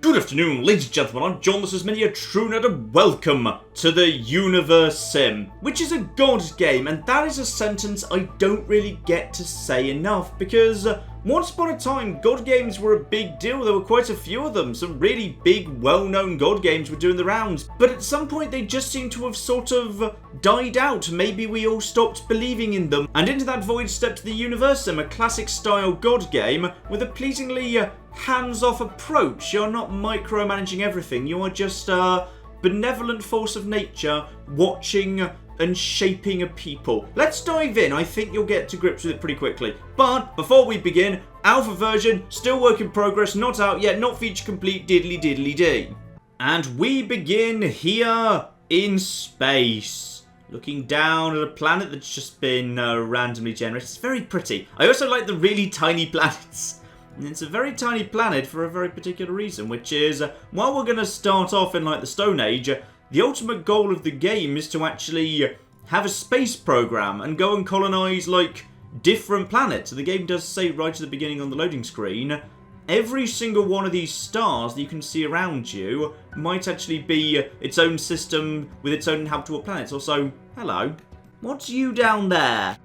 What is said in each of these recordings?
Good afternoon, ladies and gentlemen, I'm John, this is many a true nerd, and welcome to the Universim, which is a god game, and that is a sentence I don't really get to say enough, because once upon a time, god games were a big deal. There were quite a few of them. Some really big, well-known god games were doing the rounds, but at some point they just seem to have sort of died out. Maybe we all stopped believing in them, and into that void stepped the Universim, a classic-style god game with a pleasingly hands-off approach. You're not micromanaging everything. You are just a benevolent force of nature watching and shaping a people. Let's dive in. I think you'll get to grips with it pretty quickly. But before we begin, alpha version, still work in progress, not out yet, not feature complete, diddly diddly dee. And we begin here in space, looking down at a planet that's just been randomly generated. It's very pretty. I also like the really tiny planets. It's a very tiny planet for a very particular reason, which is, while we're going to start off in like the Stone Age, the ultimate goal of the game is to actually have a space program and go and colonize like different planets. So the game does say right at the beginning on the loading screen, every single one of these stars that you can see around you might actually be its own system with its own habitable planets. Also, hello, what's you down there?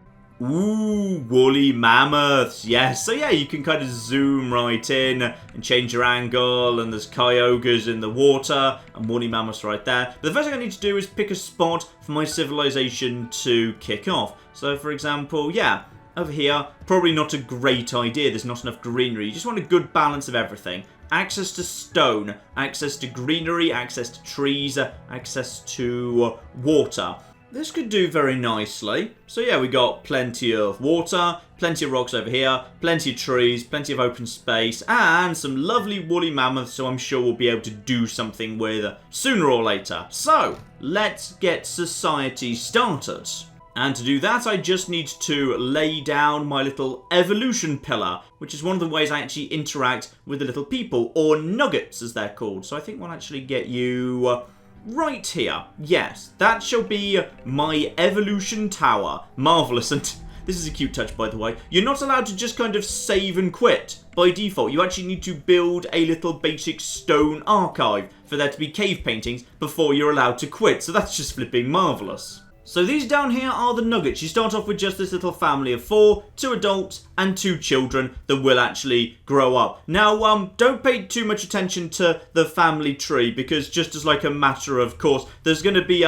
Ooh, woolly mammoths, yes. So yeah, you can kind of zoom right in and change your angle, and there's kyogres in the water and woolly mammoths right there. But the first thing I need to do is pick a spot for my civilization to kick off. So for example, yeah, over here, probably not a great idea. There's not enough greenery. You just want a good balance of everything. Access to stone, access to greenery, access to trees, access to water. This could do very nicely. So yeah, we got plenty of water, plenty of rocks over here, plenty of trees, plenty of open space, and some lovely woolly mammoths, so I'm sure we'll be able to do something with sooner or later. So, let's get society started. And to do that, I just need to lay down my little evolution pillar, which is one of the ways I actually interact with the little people, or nuggets as they're called. So I think we'll actually get you right here. Yes, that shall be my evolution tower. Marvellous. And this is a cute touch, by the way. You're not allowed to just kind of save and quit by default. You actually need to build a little basic stone archive for there to be cave paintings before you're allowed to quit. So that's just flipping marvellous. So these down here are the nuggets. You start off with just this little family of 4, 2 adults and 2 children that will actually grow up. Now, don't pay too much attention to the family tree, because just as like a matter of course, there's going to be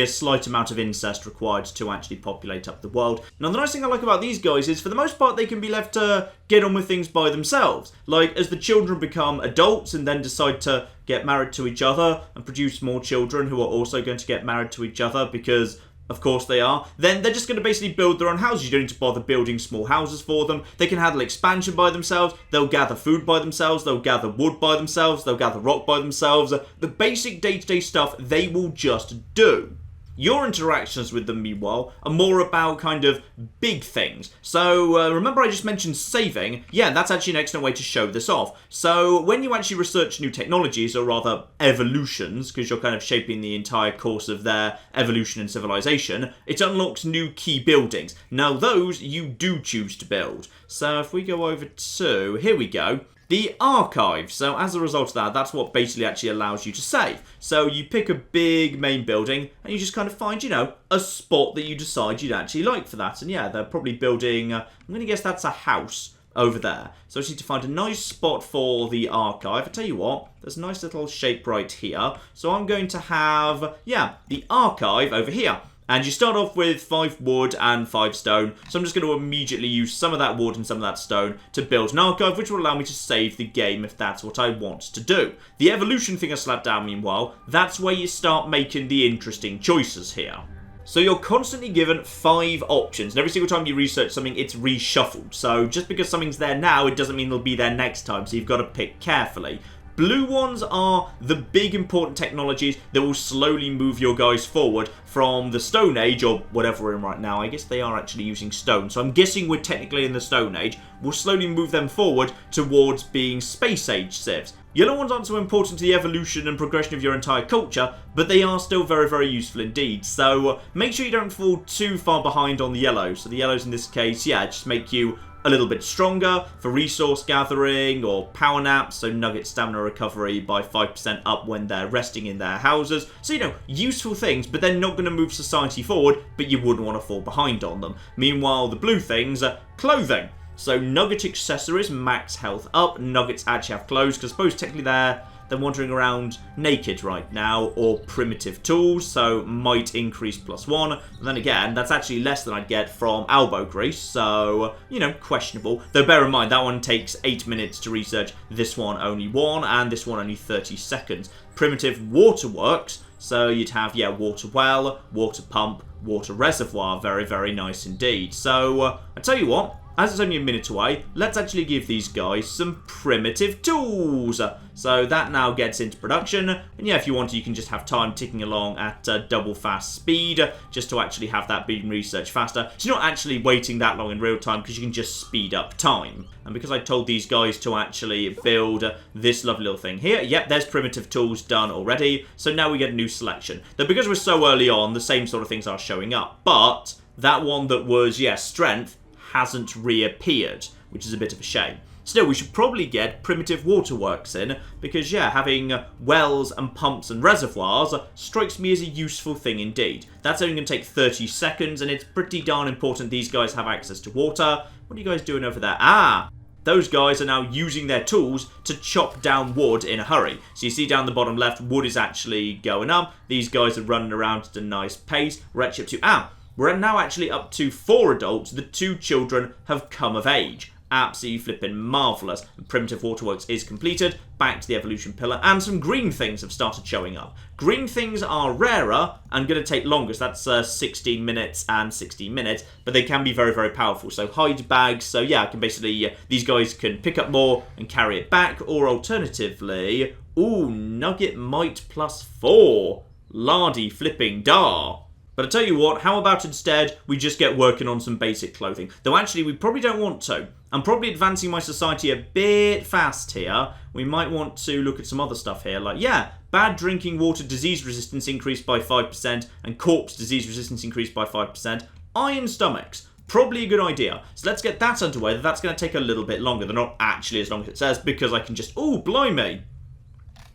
a slight amount of incest required to actually populate up the world. Now, the nice thing I like about these guys is, for the most part, they can be left to get on with things by themselves. Like, as the children become adults and then decide to get married to each other and produce more children who are also going to get married to each other, because of course they are, then they're just going to basically build their own houses. You don't need to bother building small houses for them. They can handle expansion by themselves. They'll gather food by themselves. They'll gather wood by themselves. They'll gather rock by themselves. The basic day-to-day stuff they will just do. Your interactions with them, meanwhile, are more about kind of big things. So, remember I just mentioned saving? Yeah, that's actually an excellent way to show this off. So, when you actually research new technologies, or rather evolutions, because you're kind of shaping the entire course of their evolution and civilization, it unlocks new key buildings. Now, those you do choose to build. So, if we go over to, here we go, the archive. So as a result of that, that's what basically actually allows you to save. So you pick a big main building and you just kind of find, you know, a spot that you decide you'd actually like for that. And yeah, they're probably building, I'm going to guess that's a house over there. So I just need to find a nice spot for the archive. I tell you what, there's a nice little shape right here. So I'm going to have, yeah, the archive over here. And you start off with 5 wood and 5 stone. So I'm just going to immediately use some of that wood and some of that stone to build an archive, which will allow me to save the game if that's what I want to do. The evolution thing I slapped down, meanwhile, that's where you start making the interesting choices here. So you're constantly given 5 options, and every single time you research something, it's reshuffled. So just because something's there now, it doesn't mean it'll be there next time, so you've got to pick carefully. Blue ones are the big important technologies that will slowly move your guys forward from the Stone Age, or whatever we're in right now. I guess they are actually using stone, so I'm guessing we're technically in the Stone Age. We'll slowly move them forward towards being Space Age civs. Yellow ones aren't so important to the evolution and progression of your entire culture, but they are still very, very useful indeed. So make sure you don't fall too far behind on the yellows. So the yellows in this case, yeah, just make you a little bit stronger for resource gathering or power naps, so Nugget stamina recovery by 5% up when they're resting in their houses. So, you know, useful things, but they're not going to move society forward, but you wouldn't want to fall behind on them. Meanwhile, the blue things are clothing. So Nugget accessories, max health up. Nuggets actually have clothes, because I suppose technically they're wandering around naked right now, or primitive tools, so might increase +1. And then again, that's actually less than I'd get from elbow grease, so, you know, questionable. Though bear in mind, that one takes 8 minutes to research, this one only 1, and this one only 30 seconds. Primitive waterworks, so you'd have, yeah, water well, water pump, water reservoir, very, very nice indeed. So, I tell you what, as it's only a minute away, let's actually give these guys some primitive tools. So that now gets into production. And yeah, if you want to, you can just have time ticking along at double fast speed, just to actually have that being researched faster. So you're not actually waiting that long in real time, because you can just speed up time. And because I told these guys to actually build this lovely little thing here, yep, there's primitive tools done already. So now we get a new selection. Though because we're so early on, the same sort of things are showing up. But that one that was, yeah, strength, hasn't reappeared, which is a bit of a shame. Still, we should probably get primitive waterworks in, because, yeah, having wells and pumps and reservoirs strikes me as a useful thing indeed. That's only going to take 30 seconds, and it's pretty darn important these guys have access to water. What are you guys doing over there? Ah! Those guys are now using their tools to chop down wood in a hurry. So you see down the bottom left, wood is actually going up. These guys are running around at a nice pace. We're actually up to... Ah! We're now actually up to 4 adults. The 2 children have come of age. Absolutely flipping marvellous. Primitive waterworks is completed. Back to the evolution pillar. And some green things have started showing up. Green things are rarer and going to take longer. So that's 16 minutes and 16 minutes. But they can be very, very powerful. So hide bags. So yeah, I can basically... these guys can pick up more and carry it back. Or alternatively... Ooh, Nugget Might +4. Lardy flipping dar. But I tell you what, how about instead we just get working on some basic clothing? Though actually we probably don't want to. I'm probably advancing my society a bit fast here. We might want to look at some other stuff here. Like, yeah, bad drinking water disease resistance increased by 5%. And corpse disease resistance increased by 5%. Iron stomachs. Probably a good idea. So let's get that underway. That's going to take a little bit longer. They're not actually as long as it says, because I can just... Ooh, blimey.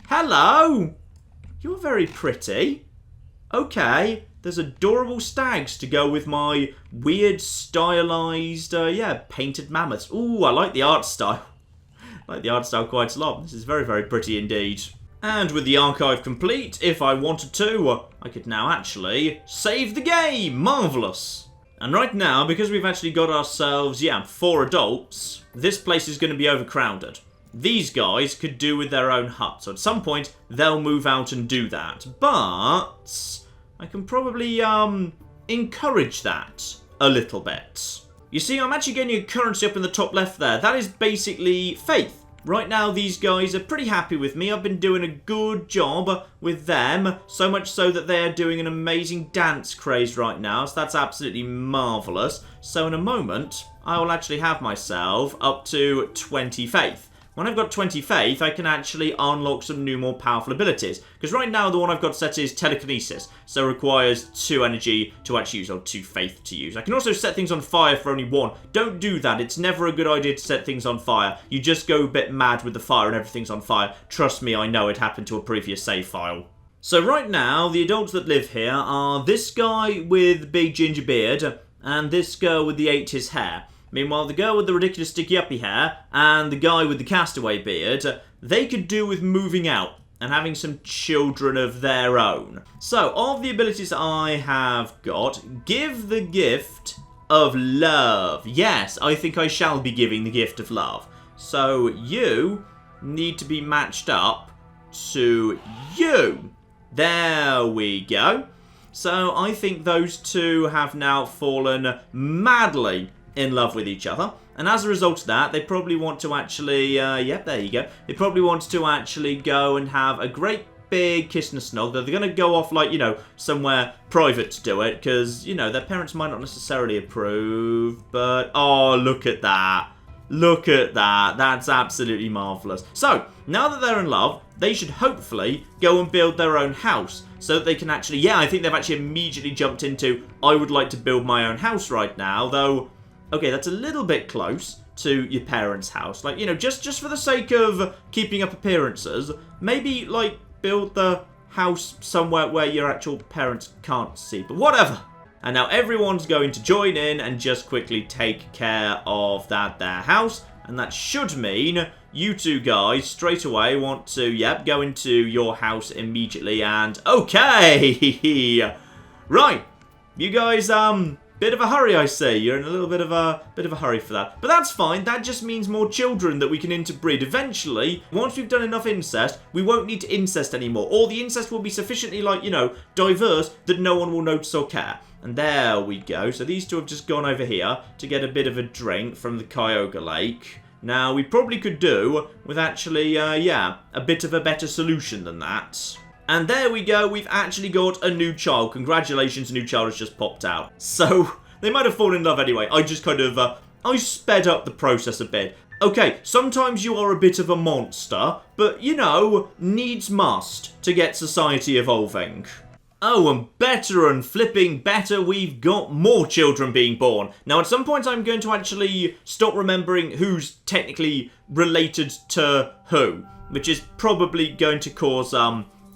Hello. You're very pretty. Okay. There's adorable stags to go with my weird, stylized, yeah, painted mammoths. Ooh, I like the art style. I like the art style quite a lot. This is very, very pretty indeed. And with the archive complete, if I wanted to, I could now actually save the game. Marvellous. And right now, because we've actually got ourselves, yeah, 4 adults, this place is going to be overcrowded. These guys could do with their own hut. So at some point, they'll move out and do that. But... I can probably, encourage that a little bit. You see, I'm actually getting a currency up in the top left there. That is basically faith. Right now, these guys are pretty happy with me. I've been doing a good job with them. So much so that they're doing an amazing dance craze right now. So that's absolutely marvellous. So in a moment, I will actually have myself up to 20 faith. When I've got 20 faith, I can actually unlock some new, more powerful abilities. Because right now, the one I've got set is telekinesis. So it requires 2 energy to actually use, or 2 faith to use. I can also set things on fire for only 1. Don't do that. It's never a good idea to set things on fire. You just go a bit mad with the fire and everything's on fire. Trust me, I know it happened to a previous save file. So right now, the adults that live here are this guy with the big ginger beard and this girl with the 80s hair. Meanwhile, the girl with the ridiculous sticky uppy hair and the guy with the castaway beard, they could do with moving out and having some children of their own. So, of the abilities I have got, give the gift of love. Yes, I think I shall be giving the gift of love. So, you need to be matched up to you. There we go. So, I think those 2 have now fallen madly in love with each other, and as a result of that, they probably want to actually, yep, there you go, they probably want to actually go and have a great big kiss and a snog. They're going to go off, like, you know, somewhere private to do it, because, you know, their parents might not necessarily approve, but, oh, look at that. Look at that. That's absolutely marvellous. So, now that they're in love, they should hopefully go and build their own house, so that they can actually, yeah, I think they've actually immediately jumped into, I would like to build my own house right now, though... Okay, that's a little bit close. to your parents' house. Like, you know, just for the sake of keeping up appearances, maybe, like, build the house somewhere where your actual parents can't see. But whatever. And now everyone's going to join in and just quickly take care of their house. And that should mean you two guys straight away want to, yep, go into your house immediately. And okay, right, you guys, bit of a hurry, I see. You're in a little bit of a hurry for that. But that's fine. That just means more children that we can interbreed. Eventually, once we've done enough incest, we won't need to incest anymore. Or the incest will be sufficiently, like, you know, diverse that no one will notice or care. And there we go. So these two have just gone over here to get a bit of a drink from the Cuyahoga Lake. Now, we probably could do with actually, yeah, a bit of a better solution than that. And there we go. We've actually got a new child. Congratulations, a new child has just popped out. So, they might have fallen in love anyway. I just kind of, I sped up the process a bit. Okay, sometimes you are a bit of a monster, but, you know, needs must to get society evolving. Oh, and better and flipping better, we've got more children being born. Now, at some point, I'm going to actually stop remembering who's technically related to who, which is probably going to cause,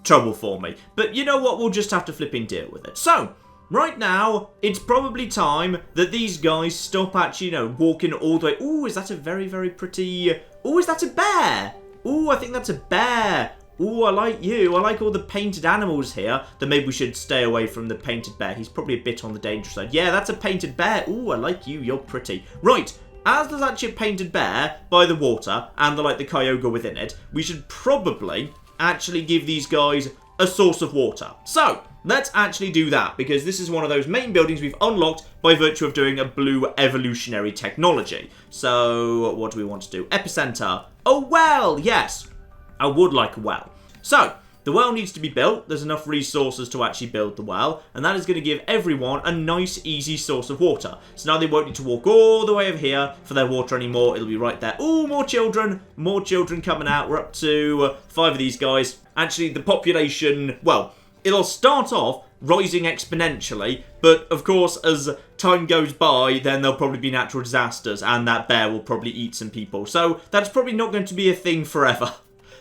trouble for me. But you know what? We'll just have to flipping deal with it. So, right now, it's probably time that these guys stop actually, you know, walking all the way. Ooh, is that a very, very pretty... Ooh, is that a bear? Ooh, I think that's a bear. Ooh, I like you. I like all the painted animals here. Then maybe we should stay away from the painted bear. He's probably a bit on the dangerous side. Yeah, that's a painted bear. Ooh, I like you. You're pretty. Right. As there's actually a painted bear by the water and the Cuyahoga within it, we should probably actually give these guys a source of water. So, let's actually do that, because this is one of those main buildings we've unlocked by virtue of doing a blue evolutionary technology. So, what do we want to do? Epicenter. A well, yes. I would like a well. So, the well needs to be built. There's enough resources to actually build the well, and that is going to give everyone a nice, easy source of water. So now they won't need to walk all the way over here for their water anymore. It'll be right there. Ooh, more children coming out. We're up to 5 of these guys. Actually, the population, well, it'll start off rising exponentially, but of course, as time goes by, then there'll probably be natural disasters, and that bear will probably eat some people. So that's probably not going to be a thing forever.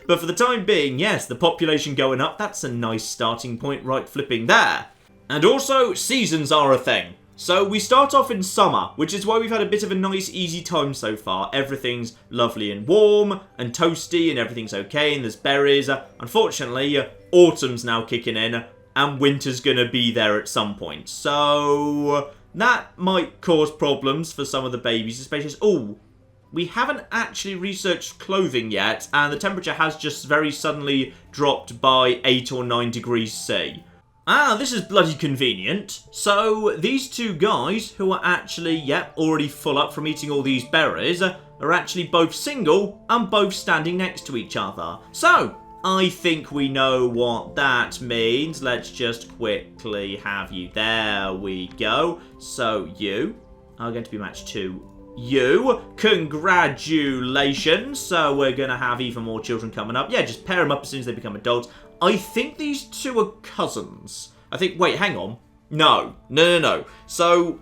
But for the time being, yes, the population going up, that's a nice starting point right flipping there. And also, seasons are a thing. So we start off in summer, which is why we've had a bit of a nice, easy time so far. Everything's lovely and warm and toasty and everything's okay and there's berries. Unfortunately, autumn's now kicking in and winter's gonna be there at some point. So that might cause problems for some of the babies, especially... Ooh. We haven't actually researched clothing yet, and the temperature has just very suddenly dropped by 8 or 9 degrees C. Ah, this is bloody convenient. So, these two guys, who are actually, yep, already full up from eating all these berries, are actually both single and both standing next to each other. So, I think we know what that means. Let's just quickly have you. There we go. So, you are going to be matched to you. Congratulations. So we're going to have even more children coming up. Yeah, just pair them up as soon as they become adults. I think these two are cousins. I think, wait, hang on. No. So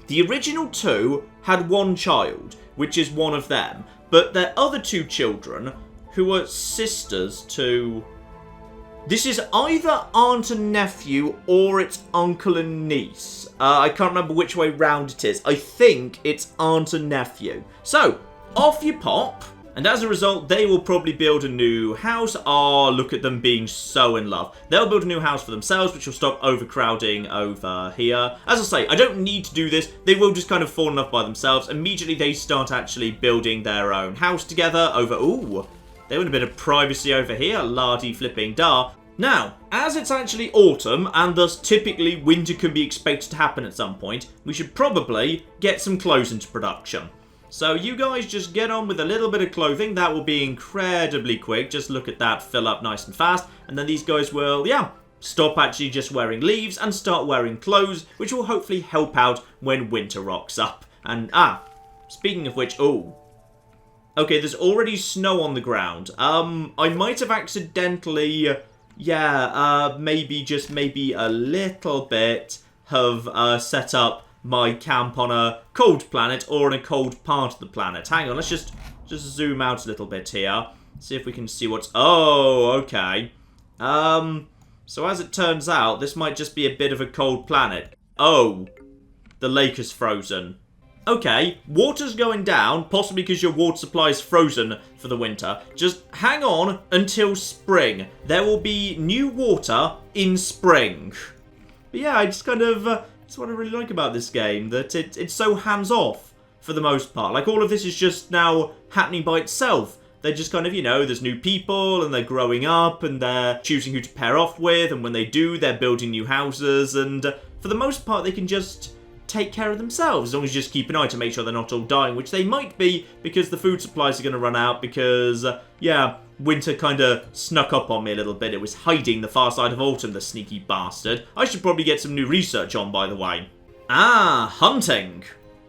the original two had one child, which is one of them. But their other two children, who are sisters to... This is either aunt and nephew or it's uncle and niece. I can't remember which way round it is. I think it's aunt and nephew. So, off you pop. And as a result, they will probably build a new house. Oh, look at them being so in love. They'll build a new house for themselves, which will stop overcrowding over here. As I say, I don't need to do this. They will just kind of fall in love by themselves. Immediately, they start actually building their own house together over... Ooh. They want a bit of privacy over here, lardy flipping dar. Now, as it's actually autumn, and thus typically winter can be expected to happen at some point, we should probably get some clothes into production. So you guys just get on with a little bit of clothing. That will be incredibly quick. Just look at that fill up nice and fast. And then these guys will, yeah, stop actually just wearing leaves and start wearing clothes, which will hopefully help out when winter rocks up. And, speaking of which, ooh. Okay, there's already snow on the ground. I might have accidentally, maybe a little bit have set up my camp on a cold planet or in a cold part of the planet. Hang on, let's just zoom out a little bit here. See if we can see what's... Oh, okay. So as it turns out, this might just be a bit of a cold planet. Oh, the lake is frozen. Okay, water's going down, possibly because your water supply is frozen for the winter. Just hang on until spring. There will be new water in spring. But yeah, I just kind of... that's what I really like about this game, that it's so hands-off for the most part. Like, all of this is just now happening by itself. They're just kind of, you know, there's new people, and they're growing up, and they're choosing who to pair off with, and when they do, they're building new houses, and for the most part, they can just take care of themselves, as long as you just keep an eye to make sure they're not all dying, which they might be, because the food supplies are going to run out, because, yeah, winter kind of snuck up on me a little bit. It was hiding the far side of autumn, the sneaky bastard. I should probably get some new research on, by the way. Ah, hunting.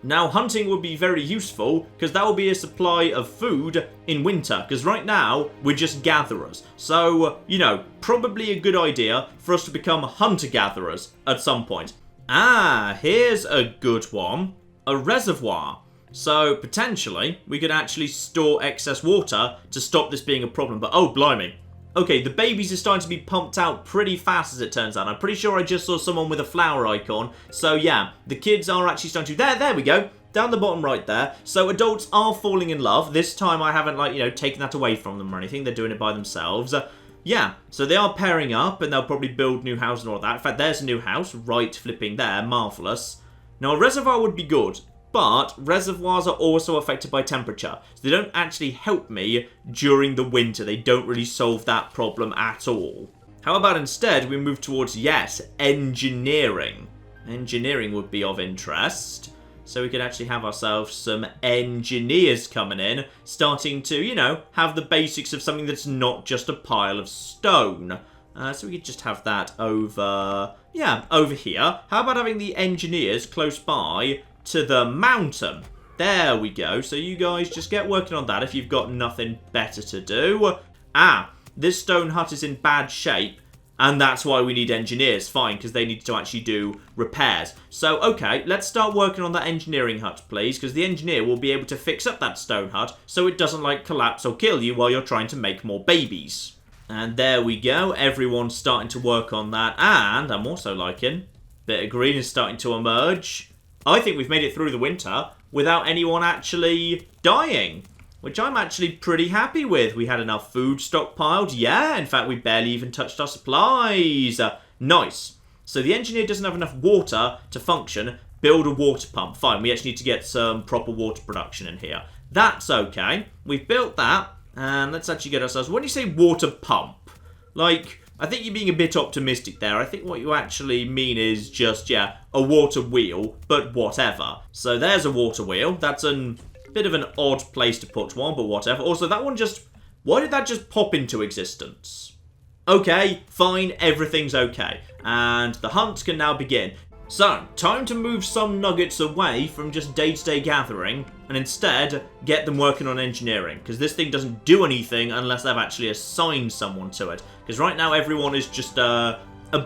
Now, hunting would be very useful, because that will be a supply of food in winter, because right now, we're just gatherers. So, you know, probably a good idea for us to become hunter-gatherers at some point. Ah, here's a good one. A reservoir. So, potentially, we could actually store excess water to stop this being a problem. But, oh, blimey. Okay, the babies are starting to be pumped out pretty fast, as it turns out. I'm pretty sure I just saw someone with a flower icon. So, yeah, the kids are actually starting to... There we go. Down the bottom right there. So, adults are falling in love. This time, I haven't, like, you know, taken that away from them or anything. They're doing it by themselves. Yeah, so they are pairing up, and they'll probably build new houses and all that. In fact, there's a new house, right flipping there, marvellous. Now, a reservoir would be good, but reservoirs are also affected by temperature, so they don't actually help me during the winter. They don't really solve that problem at all. How about instead we move towards, yes, engineering. Engineering would be of interest. So we could actually have ourselves some engineers coming in, starting to, you know, have the basics of something that's not just a pile of stone. So we could just have that over, yeah, over here. How about having the engineers close by to the mountain? There we go. So you guys just get working on that if you've got nothing better to do. Ah, this stone hut is in bad shape. And that's why we need engineers, fine, because they need to actually do repairs. So, okay, let's start working on that engineering hut, please, because the engineer will be able to fix up that stone hut so it doesn't, like, collapse or kill you while you're trying to make more babies. And there we go, everyone's starting to work on that, and I'm also liking, bit of green is starting to emerge. I think we've made it through the winter without anyone actually dying, which I'm actually pretty happy with. We had enough food stockpiled. Yeah, in fact, we barely even touched our supplies. Nice. So the engineer doesn't have enough water to function. Build a water pump. Fine, we actually need to get some proper water production in here. That's okay. We've built that. And let's actually get ourselves... When you say water pump, like, I think you're being a bit optimistic there. I think what you actually mean is just, yeah, a water wheel, but whatever. So there's a water wheel. That's an... bit of an odd place to put one, but whatever. Also, that one just... Why did that just pop into existence? Okay, fine, everything's okay. And the hunt can now begin. So, time to move some nuggets away from just day-to-day gathering, and instead, get them working on engineering. Because this thing doesn't do anything unless they've actually assigned someone to it. Because right now, everyone is just a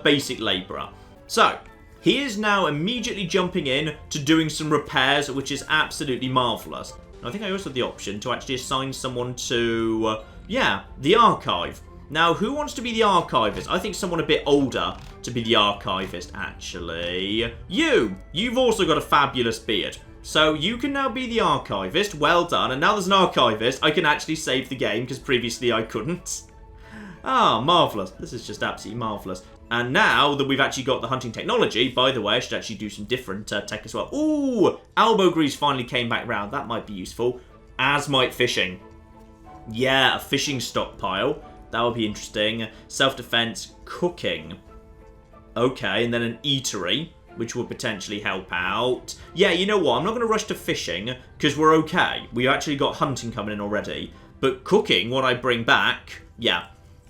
basic labourer. So... he is now immediately jumping in to doing some repairs, which is absolutely marvellous. I think I also have the option to actually assign someone to, yeah, the archive. Now, who wants to be the archivist? I think someone a bit older to be the archivist, actually. You've also got a fabulous beard. So you can now be the archivist. Well done. And now there's an archivist. I can actually save the game, because previously I couldn't. Ah, marvellous. This is just absolutely marvellous. And now that we've actually got the hunting technology, by the way, I should actually do some different tech as well. Ooh, elbow grease finally came back round. That might be useful. As might fishing. Yeah, a fishing stockpile. That would be interesting. Self-defense, cooking. Okay, and then an eatery, which would potentially help out. Yeah, you know what? I'm not going to rush to fishing, because we're okay. We've actually got hunting coming in already. But cooking, what I bring back, yeah.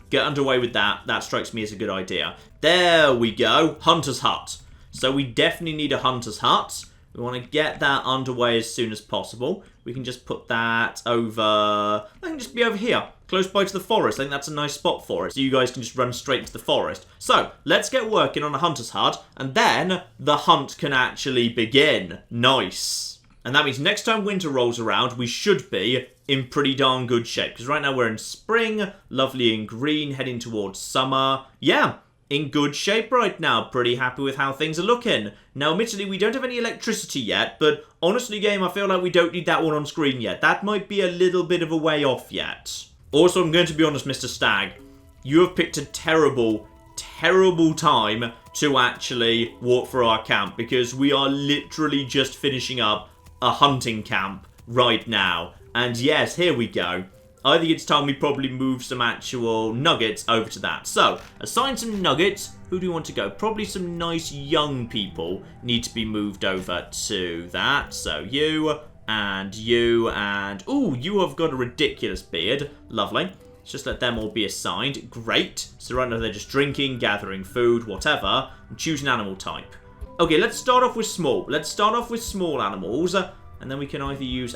Get underway with that. That strikes me as a good idea. There we go. Hunter's hut. So we definitely need a hunter's hut. We want to get that underway as soon as possible. We can just put that over... that can just be over here. close by to the forest. I think that's a nice spot for it, so you guys can just run straight into the forest. So, let's get working on a hunter's hut, and then the hunt can actually begin. Nice. And that means next time winter rolls around, we should be in pretty darn good shape. Because right now we're in spring, lovely and green, heading towards summer. Yeah, in good shape right now. Pretty happy with how things are looking. Now, admittedly, we don't have any electricity yet, but honestly, game, I feel like we don't need that one on screen yet. That might be a little bit of a way off yet. Also, I'm going to be honest, Mr. Stag. You have picked a terrible, terrible time to actually walk through our camp, because we are literally just finishing up a hunting camp right now. And yes, here we go. I think it's time we probably move some actual nuggets over to that. So, assign some nuggets. Who do we want to go? Probably some nice young people need to be moved over to that. So, you, and you, and... Ooh, you have got a ridiculous beard. Lovely. Let's just let them all be assigned. Great. So right now they're just drinking, gathering food, whatever. And choose an animal type. Okay, let's start off with small. Let's start off with small animals. And then we can either use,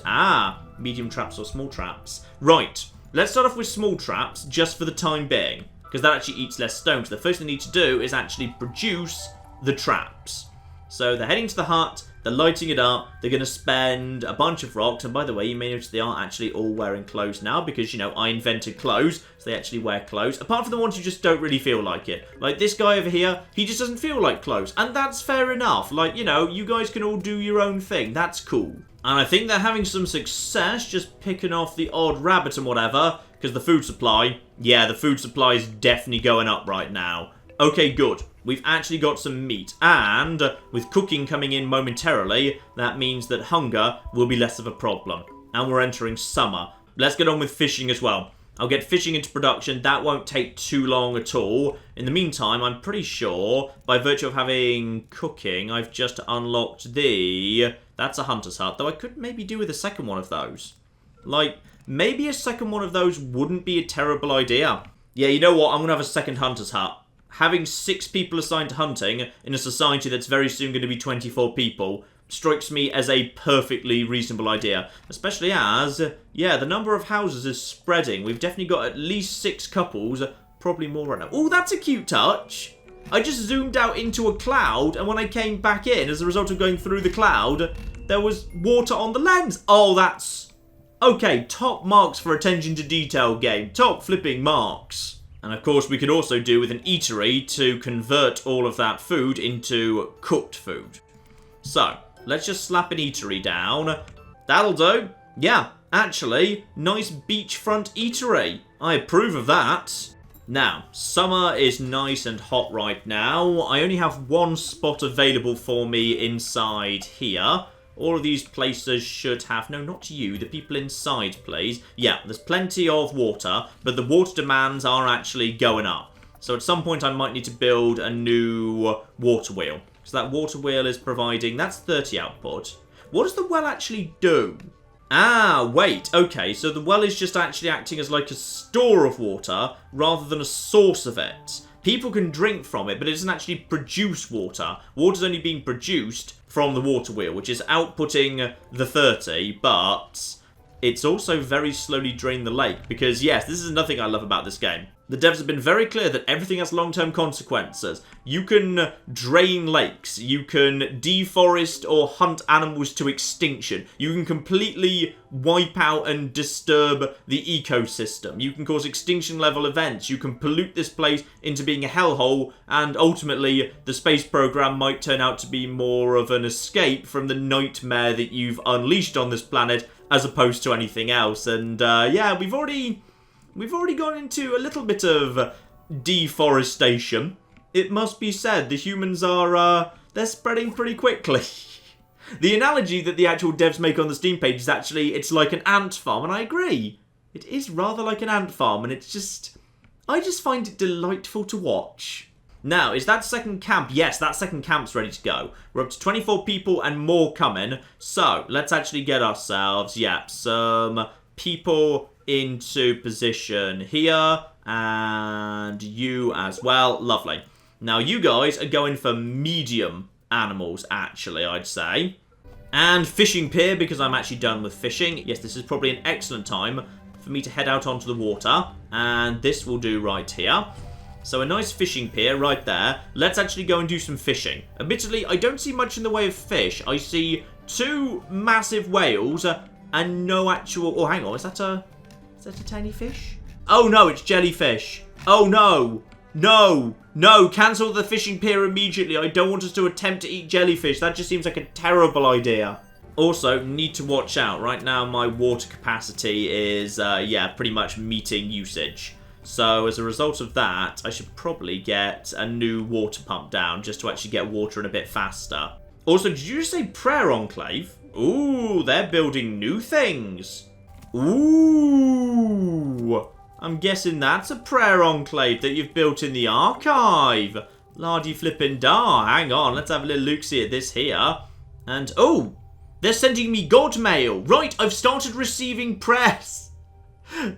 medium traps or small traps. Right, let's start off with small traps just for the time being, because that actually eats less stone. So the first thing they need to do is actually produce the traps. So they're heading to the hut, they're lighting it up, they're going to spend a bunch of rocks. And by the way, you may notice they are actually all wearing clothes now, because, you know, I invented clothes, so they actually wear clothes. Apart from the ones who just don't really feel like it. Like this guy over here, he just doesn't feel like clothes. And that's fair enough. Like, you know, you guys can all do your own thing. That's cool. And I think they're having some success just picking off the odd rabbit and whatever, because the food supply, yeah, the food supply is definitely going up right now. Okay, good. We've actually got some meat, and with cooking coming in momentarily, that means that hunger will be less of a problem. And we're entering summer. Let's get on with fishing as well. I'll get fishing into production. That won't take too long at all. In the meantime, I'm pretty sure, by virtue of having cooking, I've just unlocked the... That's a hunter's hut, though I could maybe do with a second one of those. Like, maybe a second one of those wouldn't be a terrible idea. Yeah, you know what? I'm going to have a second hunter's hut. Having 6 people assigned to hunting in a society that's very soon going to be 24 people strikes me as a perfectly reasonable idea. Especially as, yeah, the number of houses is spreading. We've definitely got at least 6 couples, probably more right now. Oh, that's a cute touch. I just zoomed out into a cloud, and when I came back in, as a result of going through the cloud, there was water on the lens. Oh, that's... Okay, top marks for attention to detail, game. Top flipping marks. And of course, we could also do with an eatery to convert all of that food into cooked food. So, let's just slap an eatery down. That'll do. Yeah, actually, nice beachfront eatery. I approve of that. Now, summer is nice and hot right now. I only have one spot available for me inside here. All of these places should have... No, not you. The people inside, please. Yeah, there's plenty of water, but the water demands are actually going up. So at some point I might need to build a new water wheel. So that water wheel is providing... That's 30 output. What does the well actually do? Ah, wait. Okay, so the well is just actually acting as like a store of water rather than a source of it. People can drink from it, but it doesn't actually produce water. Water's only being produced from the water wheel, which is outputting the 30, but it's also very slowly drained the lake. Because, yes, this is another thing I love about this game. The devs have been very clear that everything has long-term consequences. You can drain lakes. You can deforest or hunt animals to extinction. You can completely wipe out and disturb the ecosystem. You can cause extinction-level events. You can pollute this place into being a hellhole, and ultimately, the space program might turn out to be more of an escape from the nightmare that you've unleashed on this planet, as opposed to anything else. And, yeah, we've already gone into a little bit of deforestation. It must be said, the humans are, they're spreading pretty quickly. The analogy that the actual devs make on the Steam page is actually, it's like an ant farm, and I agree. It is rather like an ant farm, and it's just... I just find it delightful to watch. Now, is that second camp? Yes, that second camp's ready to go. We're up to 24 people and more coming. So, let's actually get ourselves, some people into position here. And you as well. Lovely. Now, you guys are going for medium animals, actually, I'd say. And fishing pier, because I'm actually done with fishing. Yes, this is probably an excellent time for me to head out onto the water. And this will do right here. So a nice fishing pier right there. Let's actually go and do some fishing. Admittedly, I don't see much in the way of fish. I see 2 massive whales and no actual... Oh, hang on. Is that a tiny fish? Oh, no, it's jellyfish. Oh, no. No. No, cancel the fishing pier immediately. I don't want us to attempt to eat jellyfish. That just seems like a terrible idea. Also, need to watch out. Right now, my water capacity is, pretty much meeting usage. So, as a result of that, I should probably get a new water pump down just to actually get water in a bit faster. Also, did you just say prayer enclave? Ooh, they're building new things. Ooh, I'm guessing that's a prayer enclave that you've built in the archive. Lardy flippin' da. Hang on, let's have a little look-see at this here. And, oh, they're sending me God mail. Right, I've started receiving prayers.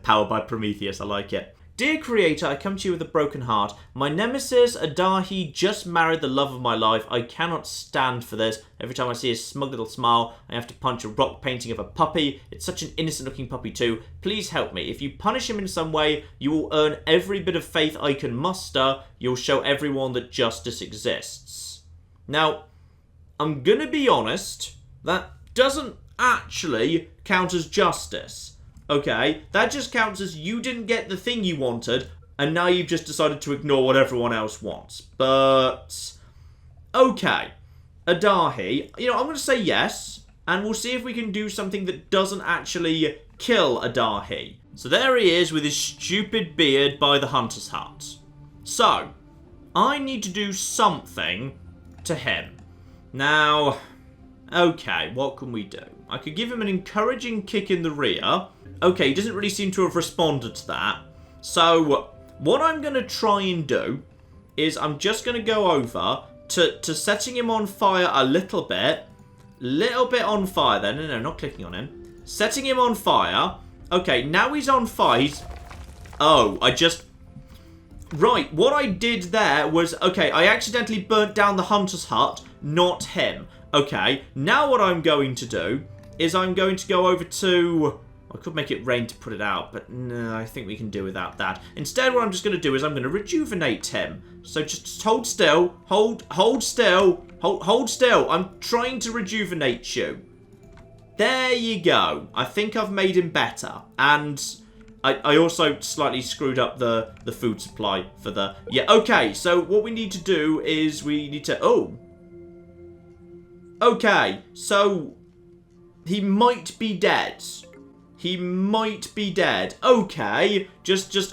Powered by Prometheus, I like it. Dear Creator, I come to you with a broken heart. My nemesis, Adahi, just married the love of my life. I cannot stand for this. Every time I see his smug little smile, I have to punch a rock painting of a puppy. It's such an innocent-looking puppy too. Please help me. If you punish him in some way, you will earn every bit of faith I can muster. You'll show everyone that justice exists. Now, I'm gonna be honest, that doesn't actually count as justice. Okay, that just counts as you didn't get the thing you wanted, and now you've just decided to ignore what everyone else wants. But, okay, Adahi, I'm going to say yes, and we'll see if we can do something that doesn't actually kill Adahi. So there he is with his stupid beard by the hunter's hut. So, I need to do something to him. Now, okay, what can we do? I could give him an encouraging kick in the rear. Okay, he doesn't really seem to have responded to that. So, what I'm going to try and do is I'm just going to go over to setting him on fire a little bit. Little bit on fire then. No, not clicking on him. Setting him on fire. Okay, now he's on fire. Oh, Right, what I did there was... Okay, I accidentally burnt down the hunter's hut, not him. Okay, now what I'm going to do is I'm going to go over to... I could make it rain to put it out, but no, I think we can do without that. Instead, what I'm just going to do is I'm going to rejuvenate him. So just hold still. Hold still. Hold still. I'm trying to rejuvenate you. There you go. I think I've made him better. And I also slightly screwed up the food supply for the... Yeah, okay. So what we need to do is we need to... Oh. Okay. So he might be dead. He might be dead. Okay.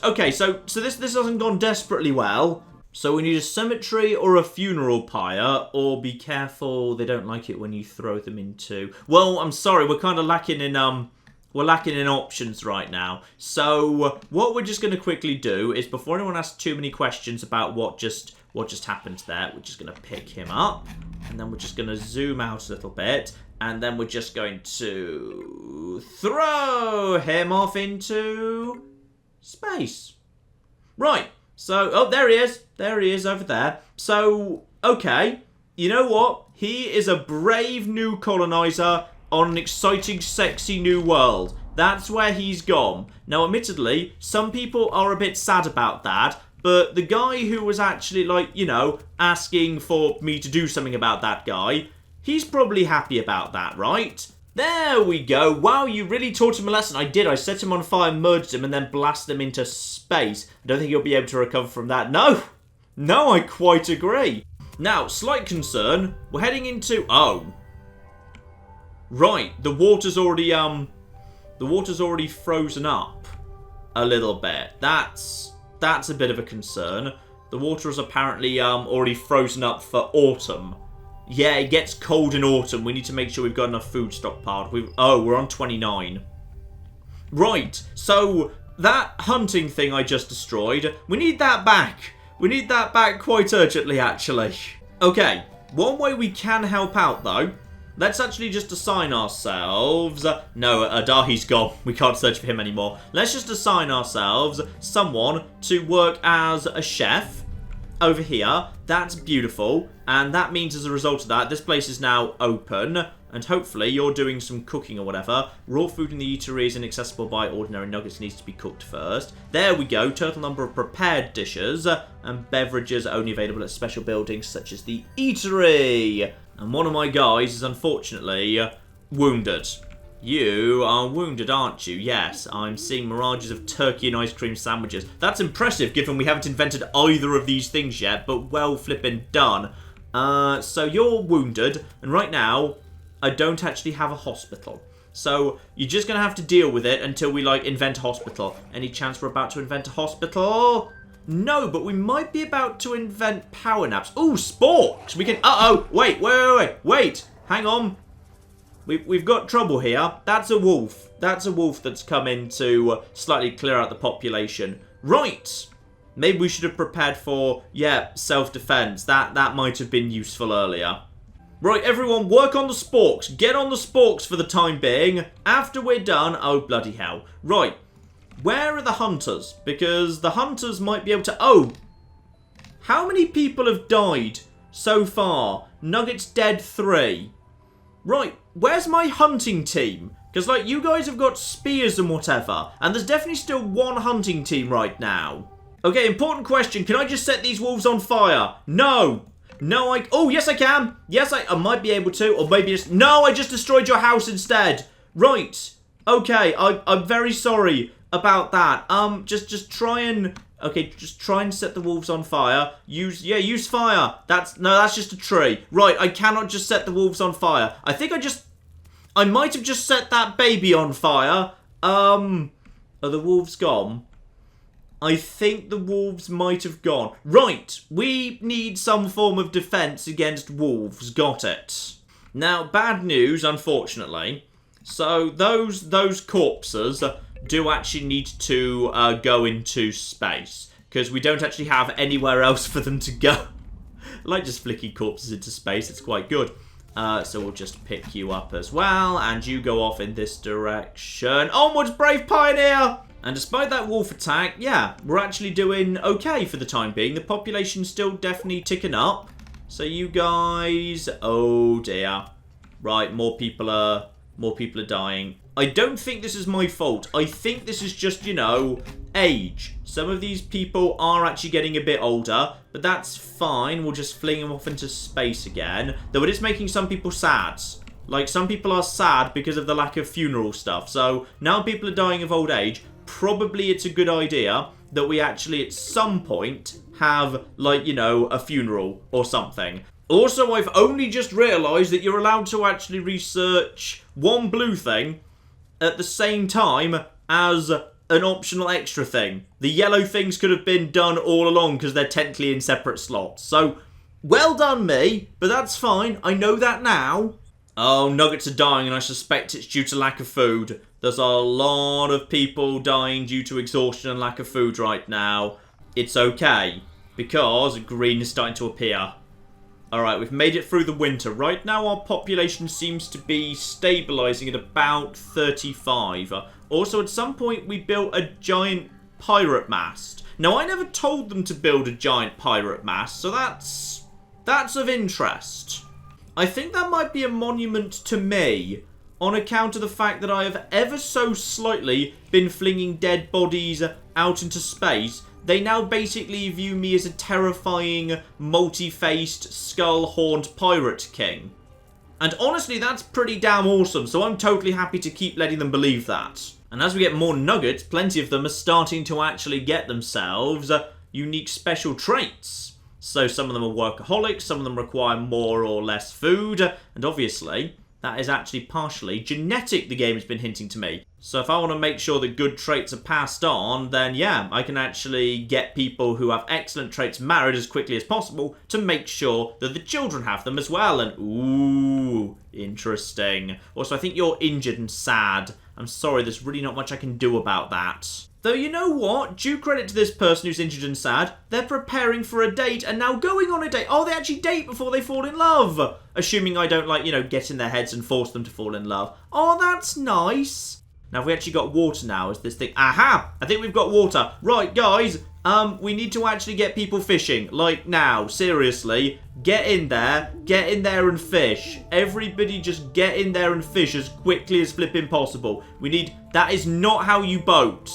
Okay, so this hasn't gone desperately well. So we need a cemetery or a funeral pyre, or be careful, they don't like it when you throw them into... Well, I'm sorry, we're kind of lacking in, options right now. So what we're just going to quickly do is, before anyone asks too many questions about what just happened there, we're just going to pick him up, and then we're just going to zoom out a little bit. And then we're just going to throw him off into space. Right. So, oh, there he is. There he is over there. So, okay. You know what? He is a brave new colonizer on an exciting, sexy new world. That's where he's gone. Now, admittedly, some people are a bit sad about that. But the guy who was actually, asking for me to do something about that guy... He's probably happy about that, right? There we go. Wow, you really taught him a lesson. I did. I set him on fire, merged him, and then blasted him into space. I don't think he'll be able to recover from that. No, I quite agree. Now, slight concern. We're heading into... Oh. Right, the water's already frozen up a little bit. That's a bit of a concern. The water is apparently already frozen up for autumn. Yeah, it gets cold in autumn. We need to make sure we've got enough food stockpiled. We're on 29. Right, so that hunting thing I just destroyed, we need that back. We need that back quite urgently, actually. Okay, one way we can help out, though. Let's actually just assign ourselves... No, Adahi's gone. We can't search for him anymore. Let's just assign ourselves someone to work as a chef. over here. That's beautiful. And that means as a result of that, this place is now open. And hopefully you're doing some cooking or whatever. Raw food in the eatery is inaccessible by ordinary nuggets. Needs to be cooked first. There we go. Total number of prepared dishes. And beverages are only available at special buildings such as the eatery. And one of my guys is unfortunately wounded. You are wounded, aren't you? Yes, I'm seeing mirages of turkey and ice cream sandwiches. That's impressive, given we haven't invented either of these things yet, but well flippin' done. So you're wounded, and right now, I don't actually have a hospital. So you're just going to have to deal with it until we, like, invent a hospital. Any chance we're about to invent a hospital? No, but we might be about to invent power naps. Ooh, sporks! We can... Uh-oh! Wait! Hang on. We've got trouble here. That's a wolf. That's a wolf that's come in to slightly clear out the population. Right. Maybe we should have prepared for, yeah, self-defense. That might have been useful earlier. Right, everyone, work on the sporks. Get on the sporks for the time being. After we're done... Oh, bloody hell. Right. Where are the hunters? Because the hunters might be able to... Oh! How many people have died so far? Nuggets dead 3. Right, where's my hunting team? Because, like, you guys have got spears and whatever. And there's definitely still one hunting team right now. Okay, important question. Can I just set these wolves on fire? No. No, oh, yes, I can. Yes, I might be able to. Or maybe just... No, I just destroyed your house instead. Right. Okay, I'm very sorry about that. Just try and... Okay, just try and set the wolves on fire. Use fire. That's just a tree. Right, I cannot just set the wolves on fire. I might have just set that baby on fire. Are the wolves gone? I think the wolves might have gone. Right, we need some form of defense against wolves. Got it. Now, bad news, unfortunately. So, those corpses... do actually need to go into space. Because we don't actually have anywhere else for them to go. I like just flicking corpses into space. It's quite good. So we'll just pick you up as well. And you go off in this direction. Onwards, brave pioneer! And despite that wolf attack, yeah, we're actually doing okay for the time being. The population's still definitely ticking up. So you guys... Oh, dear. Right, more people are dying. I don't think this is my fault. I think this is just, you know, age. Some of these people are actually getting a bit older, but that's fine. We'll just fling them off into space again. Though it is making some people sad. Like, some people are sad because of the lack of funeral stuff. So, now people are dying of old age. Probably it's a good idea that we actually, at some point, have, like, you know, a funeral or something. Also, I've only just realised that you're allowed to actually research one blue thing at the same time as an optional extra thing. The yellow things could have been done all along because they're technically in separate slots. So, well done me, but that's fine. I know that now. Oh, nuggets are dying and I suspect it's due to lack of food. There's a lot of people dying due to exhaustion and lack of food right now. It's okay, because green is starting to appear. Alright, we've made it through the winter. Right now our population seems to be stabilising at about 35. Also, at some point we built a giant pirate mast. Now, I never told them to build a giant pirate mast, so that's of interest. I think that might be a monument to me, on account of the fact that I have ever so slightly been flinging dead bodies out into space. They now basically view me as a terrifying, multi-faced, skull-horned pirate king. And honestly, that's pretty damn awesome, so I'm totally happy to keep letting them believe that. And as we get more nuggets, plenty of them are starting to actually get themselves unique special traits. So some of them are workaholics, some of them require more or less food, and obviously, that is actually partially genetic, the game has been hinting to me. So if I want to make sure that good traits are passed on, then yeah, I can actually get people who have excellent traits married as quickly as possible to make sure that the children have them as well. And ooh, interesting. Also, I think you're injured and sad. I'm sorry, there's really not much I can do about that. Though you know what? Due credit to this person who's injured and sad, they're preparing for a date and now going on a date. Oh, they actually date before they fall in love. Assuming I don't, like, you know, get in their heads and force them to fall in love. Oh, that's nice. Now, if we actually got water now, is this thing... Aha! I think we've got water. Right, guys, we need to actually get people fishing. Like, now. Seriously. Get in there and fish. Everybody just get in there and fish as quickly as flipping possible. We need... That is not how you boat.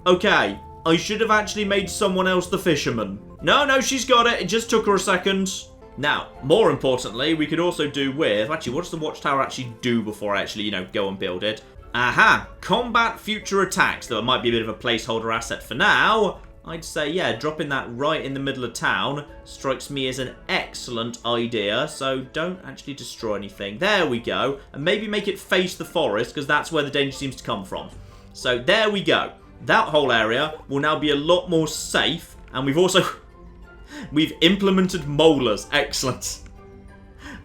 Okay. I should have actually made someone else the fisherman. No, she's got it. It just took her a second. Now, more importantly, we could also do with... Actually, what does the watchtower actually do before I actually, go and build it? Aha! Combat future attacks, though it might be a bit of a placeholder asset for now. I'd say, yeah, dropping that right in the middle of town strikes me as an excellent idea. So don't actually destroy anything. There we go. And maybe make it face the forest, because that's where the danger seems to come from. So there we go. That whole area will now be a lot more safe. And we've also... we've implemented molars. Excellent.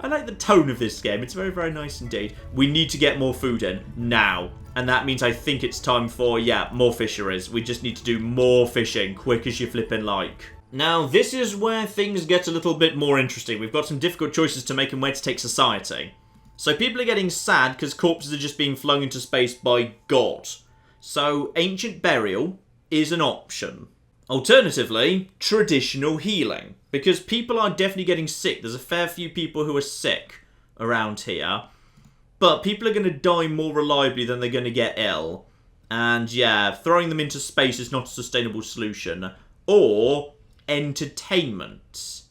I like the tone of this game. It's very, very nice indeed. We need to get more food in now. And that means I think it's time for, yeah, more fisheries. We just need to do more fishing, quick as you flipping like. Now, this is where things get a little bit more interesting. We've got some difficult choices to make and where to take society. So people are getting sad because corpses are just being flung into space by God. So ancient burial is an option. Alternatively, traditional healing. Because people are definitely getting sick. There's a fair few people who are sick around here. But people are going to die more reliably than they're going to get ill. And yeah, throwing them into space is not a sustainable solution. Or entertainment.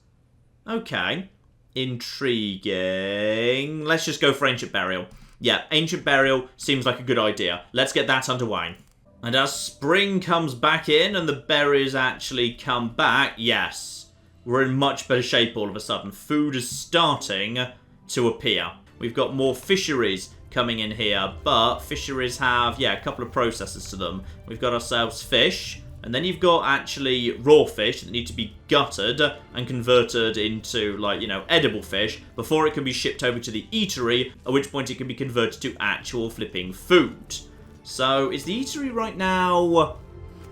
Okay. Intriguing. Let's just go for ancient burial. Yeah, ancient burial seems like a good idea. Let's get that underway. And as spring comes back in and the berries actually come back, yes, we're in much better shape all of a sudden. Food is starting to appear. We've got more fisheries coming in here, but fisheries have, yeah, a couple of processes to them. We've got ourselves fish, and then you've got actually raw fish that need to be gutted and converted into, like, edible fish before it can be shipped over to the eatery, at which point it can be converted to actual flipping food. So, is the eatery right now...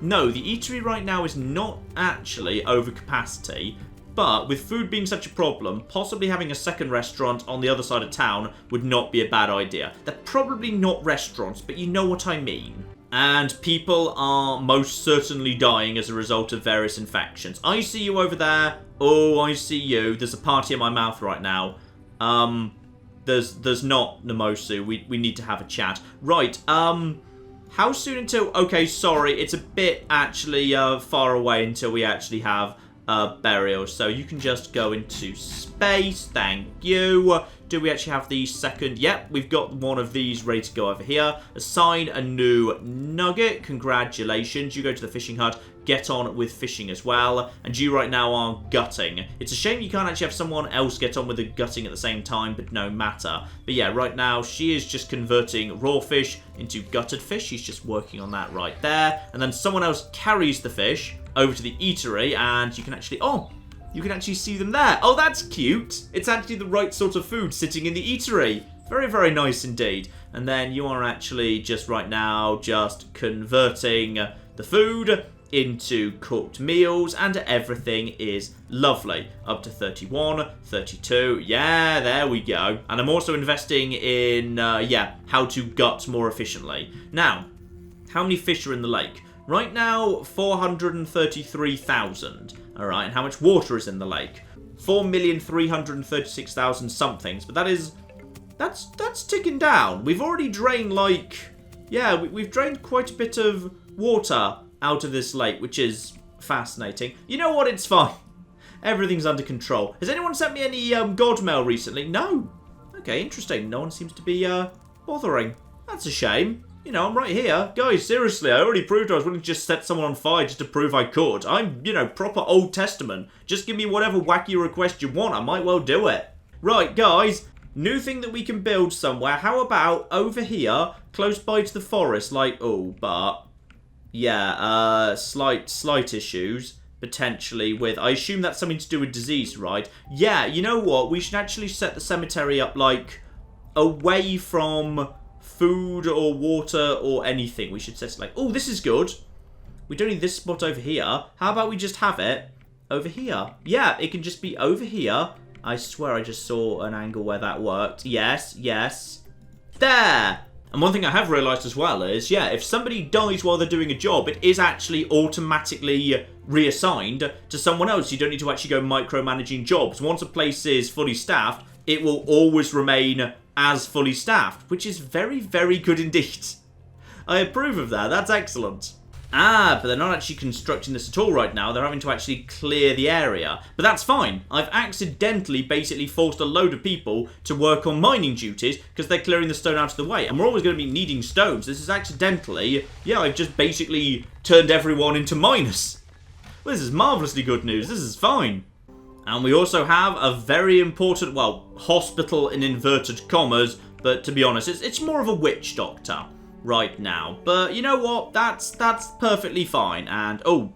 No, the eatery right now is not actually over capacity, but with food being such a problem, possibly having a second restaurant on the other side of town would not be a bad idea. They're probably not restaurants, but you know what I mean. And people are most certainly dying as a result of various infections. I see you over there. Oh, I see you. There's a party in my mouth right now. There's not, Namosu. We need to have a chat. Right, how soon until... Okay, sorry, it's a bit actually far away until we actually have burial. So you can just go into space. Thank you. Do we actually have the second? Yep, we've got one of these ready to go over here. Assign a new nugget. Congratulations. You go to the fishing hut. Get on with fishing as well. And you right now are gutting. It's a shame you can't actually have someone else get on with the gutting at the same time, but no matter. But yeah, right now she is just converting raw fish into gutted fish. She's just working on that right there. And then someone else carries the fish over to the eatery, and you can actually... Oh! You can actually see them there. Oh, that's cute. It's actually the right sort of food sitting in the eatery. Very, very nice indeed. And then you are actually just right now just converting the food into cooked meals, and everything is lovely. Up to 31, 32. Yeah, there we go. And I'm also investing in, how to gut more efficiently. Now, how many fish are in the lake? Right now, 433,000. Alright, and how much water is in the lake? 4,336,000 somethings. But that's ticking down. We've already drained, we've drained quite a bit of water out of this lake, which is fascinating. You know what? It's fine. Everything's under control. Has anyone sent me any god mail recently? No. Okay, interesting. No one seems to be bothering. That's a shame. I'm right here. Guys, seriously, I already proved I was willing to just set someone on fire just to prove I could. I'm, proper Old Testament. Just give me whatever wacky request you want. I might well do it. Right, guys. New thing that we can build somewhere. How about over here, close by to the forest? Yeah, slight issues, potentially, with... I assume that's something to do with disease, right? Yeah, you know what? We should actually set the cemetery up, away from food or water or anything. We should set it oh, this is good. We don't need this spot over here. How about we just have it over here? Yeah, it can just be over here. I swear I just saw an angle where that worked. Yes, yes. There! And one thing I have realised as well is, yeah, if somebody dies while they're doing a job, it is actually automatically reassigned to someone else. You don't need to actually go micromanaging jobs. Once a place is fully staffed, it will always remain as fully staffed, which is very, very good indeed. I approve of that. That's excellent. But they're not actually constructing this at all right now. They're having to actually clear the area. But that's fine. I've accidentally basically forced a load of people to work on mining duties because they're clearing the stone out of the way. And we're always going to be needing stones. This is accidentally, yeah, I've just basically turned everyone into miners. Well, this is marvellously good news. This is fine. And we also have a very important, well, hospital in inverted commas. But to be honest, it's more of a witch doctor right now. But you know what? That's perfectly fine. And, oh,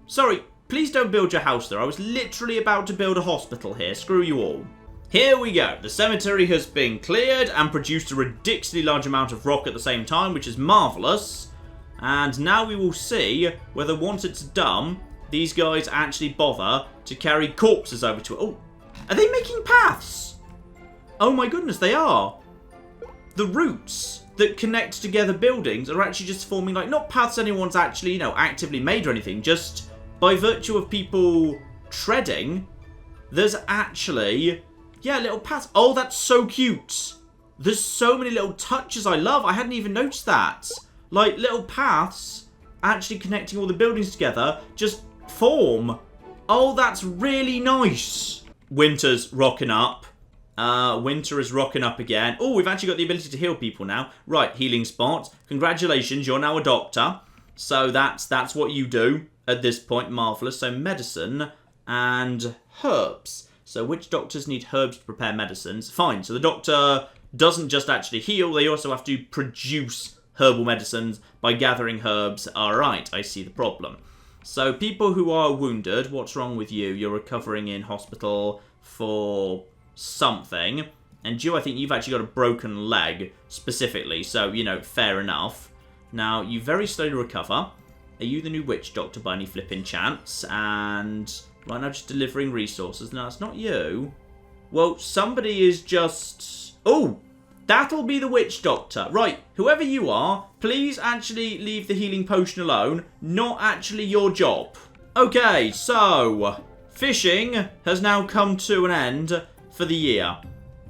sorry, please don't build your house there. I was literally about to build a hospital here. Screw you all. Here we go. The cemetery has been cleared and produced a ridiculously large amount of rock at the same time, which is marvellous. And now we will see whether once it's done, these guys actually bother to carry corpses over to it. Oh, are they making paths? Oh my goodness, they are. The roots that connect together buildings are actually just forming, like, not paths anyone's actually, you know, actively made or anything, just by virtue of people treading, there's actually, yeah, little paths. Oh, that's so cute. There's so many little touches I love. I hadn't even noticed that. Like, little paths actually connecting all the buildings together just form. Oh, that's really nice. Winter's rocking up. Winter is rocking up again. Oh, we've actually got the ability to heal people now. Right, healing spot. Congratulations, you're now a doctor. So that's what you do at this point. Marvellous. So medicine and herbs. So which doctors need herbs to prepare medicines? Fine, so the doctor doesn't just actually heal, they also have to produce herbal medicines by gathering herbs. Alright, I see the problem. So people who are wounded, what's wrong with you? You're recovering in hospital for something, and you, I think you've actually got a broken leg specifically, so, you know, fair enough. Now, you very slowly recover. Are you the new witch doctor by any flipping chance? And right now just delivering resources. No, it's not you. Well, somebody is just... Oh, that'll be the witch doctor. Right, whoever you are, please actually leave the healing potion alone. Not actually your job. Okay, so fishing has now come to an end for the year.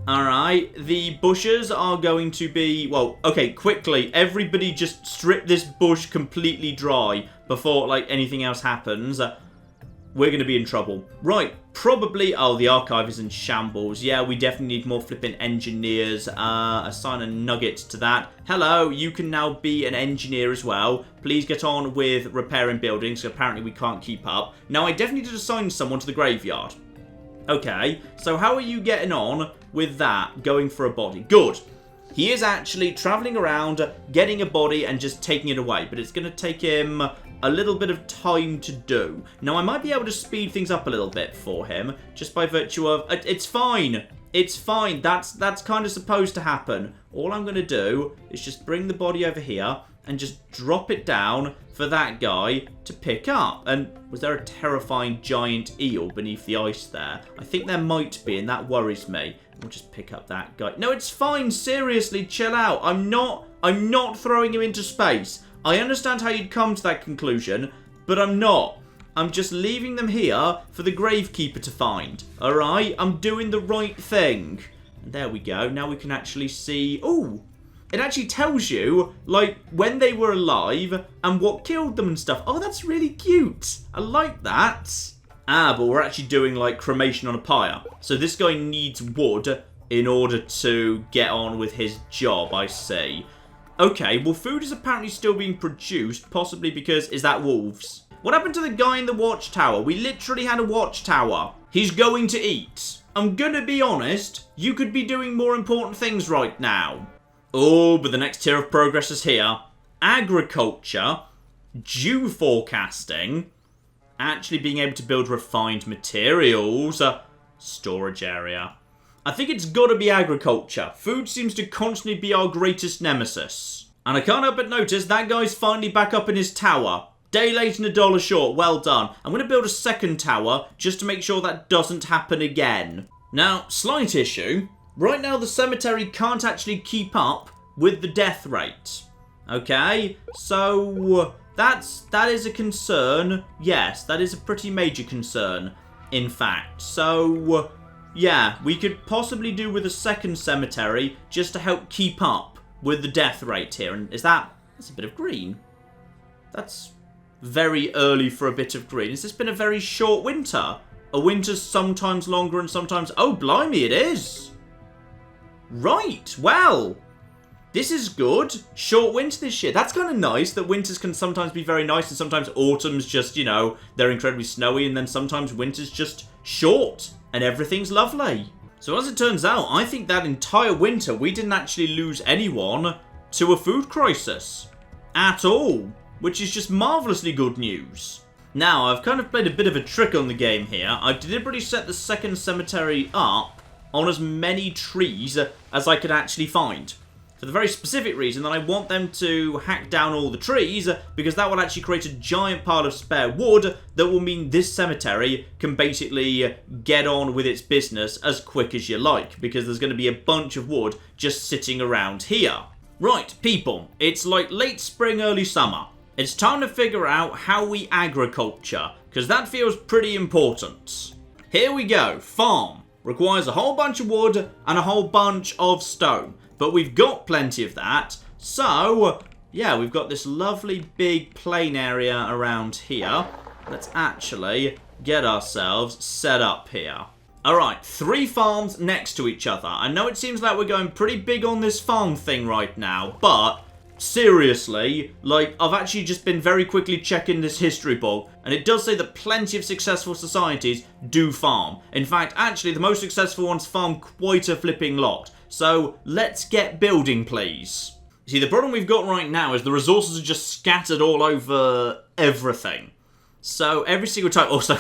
Alright, the bushes are going to be... Well, okay, quickly, everybody just strip this bush completely dry before, like, anything else happens. We're going to be in trouble. Right, probably... Oh, the archive is in shambles. Yeah, we definitely need more flipping engineers. Assign a nugget to that. Hello, you can now be an engineer as well. Please get on with repairing buildings. Apparently we can't keep up. Now, I definitely did assign someone to the graveyard. Okay, so how are you getting on with that, going for a body? Good. He is actually travelling around, getting a body and just taking it away, but it's going to take him a little bit of time to do. Now, I might be able to speed things up a little bit for him, just by virtue of... It's fine. It's fine. That's kind of supposed to happen. All I'm going to do is just bring the body over here and just drop it down for that guy to pick up. And was there a terrifying giant eel beneath the ice there? I think there might be, and that worries me. We'll just pick up that guy. No, it's fine. Seriously, chill out. I'm not throwing him into space. I understand how you'd come to that conclusion, but I'm not. I'm just leaving them here for the gravekeeper to find. Alright? I'm doing the right thing. And there we go. Now we can actually see... Ooh! It actually tells you, like, when they were alive and what killed them and stuff. Oh, that's really cute. I like that. But we're actually doing, like, cremation on a pyre. So this guy needs wood in order to get on with his job, I see. Okay, well, food is apparently still being produced, possibly because... Is that wolves? What happened to the guy in the watchtower? We literally had a watchtower. He's going to eat. I'm gonna be honest, you could be doing more important things right now. Oh, but the next tier of progress is here. Agriculture, dew forecasting, actually being able to build refined materials, storage area. I think it's got to be agriculture. Food seems to constantly be our greatest nemesis. And I can't help but notice that guy's finally back up in his tower. Day late and $1 short. Well done. I'm going to build a second tower just to make sure that doesn't happen again. Now, slight issue. Right now, the cemetery can't actually keep up with the death rate. Okay, so that is a concern. Yes, that is a pretty major concern, in fact. So, yeah, we could possibly do with a second cemetery just to help keep up with the death rate here. And that's a bit of green. That's very early for a bit of green. Has this been a very short winter? A winter's sometimes longer and sometimes... Oh, blimey, it is. Right, well, this is good. Short winter this year. That's kind of nice that winters can sometimes be very nice and sometimes autumn's just, you know, they're incredibly snowy, and then sometimes winter's just short and everything's lovely. So as it turns out, I think that entire winter we didn't actually lose anyone to a food crisis at all, which is just marvellously good news. Now, I've kind of played a bit of a trick on the game here. I've deliberately set the second cemetery up on as many trees as I could actually find. For the very specific reason that I want them to hack down all the trees, because that will actually create a giant pile of spare wood that will mean this cemetery can basically get on with its business as quick as you like, because there's going to be a bunch of wood just sitting around here. Right, people, it's like late spring, early summer. It's time to figure out how we agriculture, because that feels pretty important. Here we go. Farm. Requires a whole bunch of wood and a whole bunch of stone. But we've got plenty of that. So, yeah, we've got this lovely big plain area around here. Let's actually get ourselves set up here. Alright, 3 farms next to each other. I know it seems like we're going pretty big on this farm thing right now, but seriously, like, I've actually just been very quickly checking this history book, and it does say that plenty of successful societies do farm. In fact, actually, the most successful ones farm quite a flipping lot. So, let's get building, please. See, the problem we've got right now is the resources are just scattered all over everything. So, every single time... Also,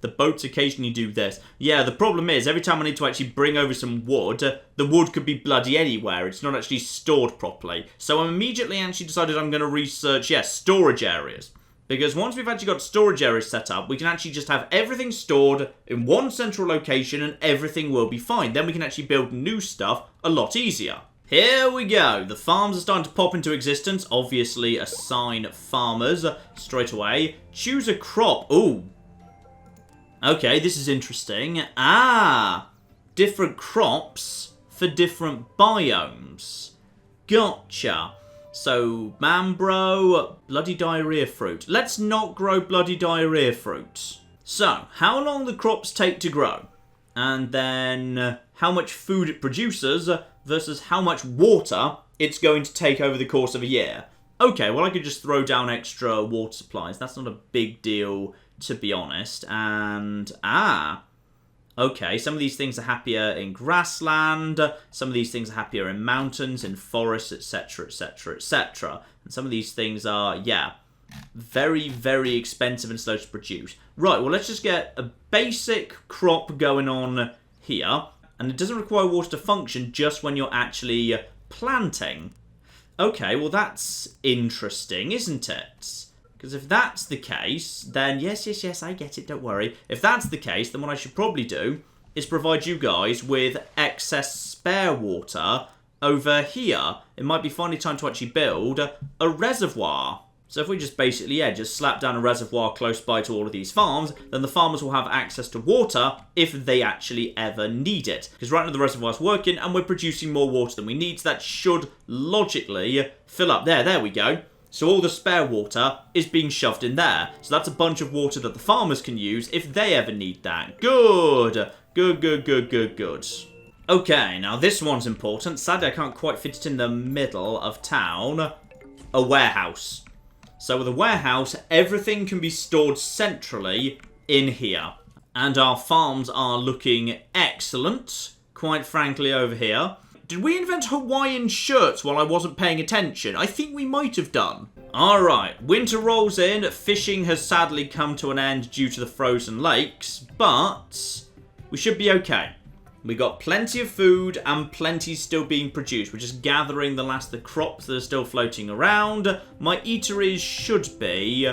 the boats occasionally do this. Yeah, the problem is, every time I need to actually bring over some wood, the wood could be bloody anywhere. It's not actually stored properly. So, I'm immediately actually decided I'm going to research, storage areas. Because once we've actually got storage areas set up, we can actually just have everything stored in one central location and everything will be fine. Then we can actually build new stuff a lot easier. Here we go. The farms are starting to pop into existence. Obviously, assign farmers straight away. Choose a crop. Ooh. Okay, this is interesting. Different crops for different biomes. Gotcha. So, Mambro, bloody diarrhea fruit. Let's not grow bloody diarrhea fruit. So, how long the crops take to grow? And then how much food it produces versus how much water it's going to take over the course of a year. Okay, well I could just throw down extra water supplies. That's not a big deal, to be honest. And, okay, some of these things are happier in grassland, some of these things are happier in mountains, in forests, etc, etc, etc. And some of these things are, very, very expensive and slow to produce. Right, well, let's just get a basic crop going on here. And it doesn't require water to function just when you're actually planting. Okay, well, that's interesting, isn't it? Because if that's the case, then yes, I get it, don't worry. If that's the case, then what I should probably do is provide you guys with excess spare water over here. It might be finally time to actually build a reservoir. So if we just basically, just slap down a reservoir close by to all of these farms, then the farmers will have access to water if they actually ever need it. Because right now the reservoir's working and we're producing more water than we need, so that should logically fill up. There we go. So all the spare water is being shoved in there. So that's a bunch of water that the farmers can use if they ever need that. Good. Good. Okay, now this one's important. Sadly, I can't quite fit it in the middle of town. A warehouse. So with a warehouse, everything can be stored centrally in here. And our farms are looking excellent, quite frankly, over here. Did we invent Hawaiian shirts while I wasn't paying attention? I think we might have done. Alright, winter rolls in. Fishing has sadly come to an end due to the frozen lakes, but we should be okay. We got plenty of food and plenty still being produced. We're just gathering the last of the crops that are still floating around. My eateries should be,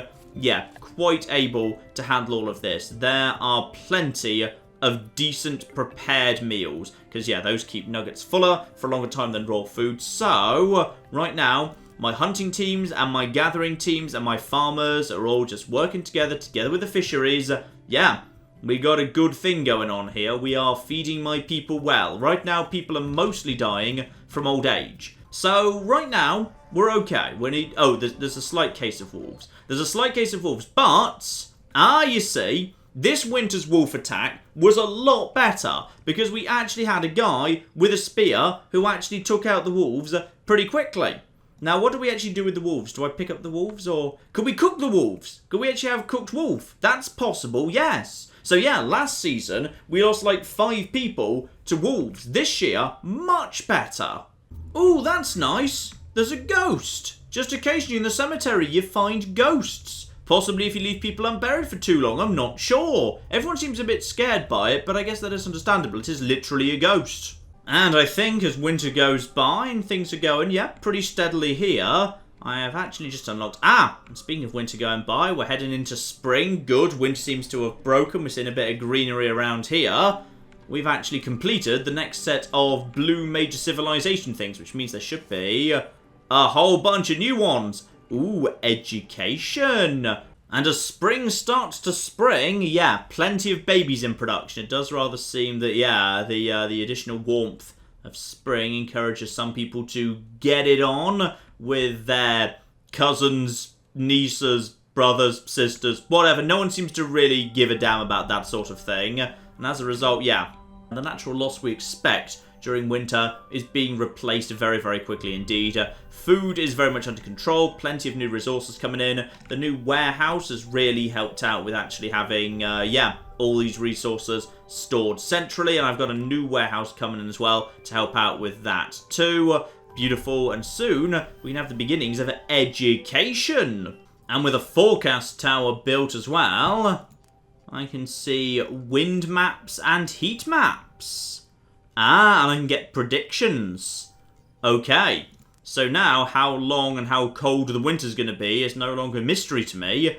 quite able to handle all of this. There are plenty of decent prepared meals. Because, yeah, those keep nuggets fuller for a longer time than raw food. So, right now, my hunting teams and my gathering teams and my farmers are all just working together with the fisheries. Yeah, we got a good thing going on here. We are feeding my people well. Right now, people are mostly dying from old age. So, right now, we're okay. There's a slight case of wolves. There's a slight case of wolves, but... you see, this winter's wolf attack was a lot better because we actually had a guy with a spear who actually took out the wolves pretty quickly. Now, what do we actually do with the wolves? Do I pick up the wolves, or... Could we cook the wolves? Could we actually have cooked wolf? That's possible, yes. So yeah, last season, we lost like 5 people to wolves. This year, much better. Ooh, that's nice. There's a ghost. Just occasionally in the cemetery, you find ghosts. Possibly if you leave people unburied for too long, I'm not sure. Everyone seems a bit scared by it, but I guess that is understandable. It is literally a ghost. And I think as winter goes by and things are going, yeah, pretty steadily here, I have actually just unlocked... and speaking of winter going by, we're heading into spring. Good, winter seems to have broken. We're seeing a bit of greenery around here. We've actually completed the next set of blue major civilization things, which means there should be a whole bunch of new ones. Ooh, education. And as spring starts to spring, yeah, plenty of babies in production. It does rather seem that, yeah, the additional warmth of spring encourages some people to get it on with their cousins, nieces, brothers, sisters, whatever. No one seems to really give a damn about that sort of thing. And as a result, yeah, the natural loss we expect during winter is being replaced very, very quickly indeed. Food is very much under control, plenty of new resources coming in. The new warehouse has really helped out with actually having, all these resources stored centrally, and I've got a new warehouse coming in as well to help out with that too. Beautiful, and soon we can have the beginnings of education. And with a forecast tower built as well, I can see wind maps and heat maps. And I can get predictions. Okay, so now how long and how cold the winter's going to be is no longer a mystery to me.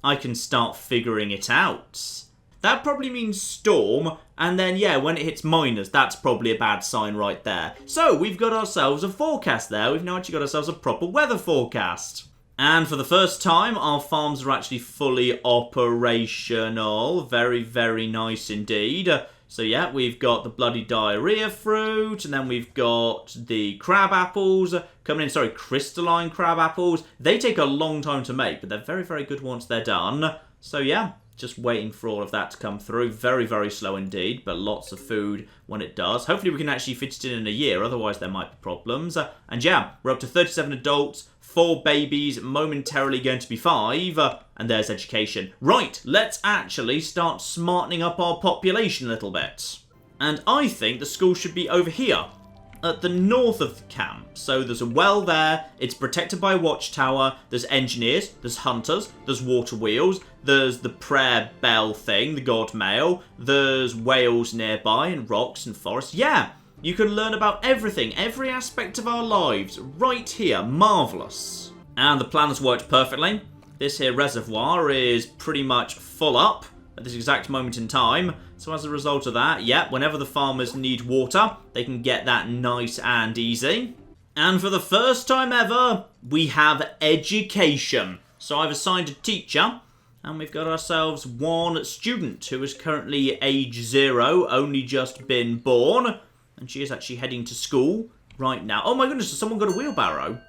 I can start figuring it out. That probably means storm, and then, yeah, when it hits minus, that's probably a bad sign right there. So, we've got ourselves a forecast there. We've now actually got ourselves a proper weather forecast. And for the first time, our farms are actually fully operational. Very, very nice indeed. So yeah, we've got the bloody diarrhea fruit, and then we've got the crab apples coming in. Sorry, crystalline crab apples. They take a long time to make, but they're very, very good once they're done. So yeah, just waiting for all of that to come through. Very, very slow indeed, but lots of food when it does. Hopefully we can actually fit it in a year, otherwise there might be problems. And yeah, we're up to 37 adults, 4 babies, momentarily going to be 5, and there's education. Right, let's actually start smartening up our population a little bit. And I think the school should be over here, at the north of the camp. So there's a well there, it's protected by a watchtower, there's engineers, there's hunters, there's water wheels, there's the prayer bell thing, the god mail, there's whales nearby, and rocks and forests. Yeah! You can learn about everything, every aspect of our lives, right here. Marvellous. And the plan has worked perfectly. This here reservoir is pretty much full up at this exact moment in time. So as a result of that, yeah, whenever the farmers need water, they can get that nice and easy. And for the first time ever, we have education. So I've assigned a teacher, and we've got ourselves 1 student who is currently age 0, only just been born. And she is actually heading to school right now. Oh my goodness, has someone got a wheelbarrow?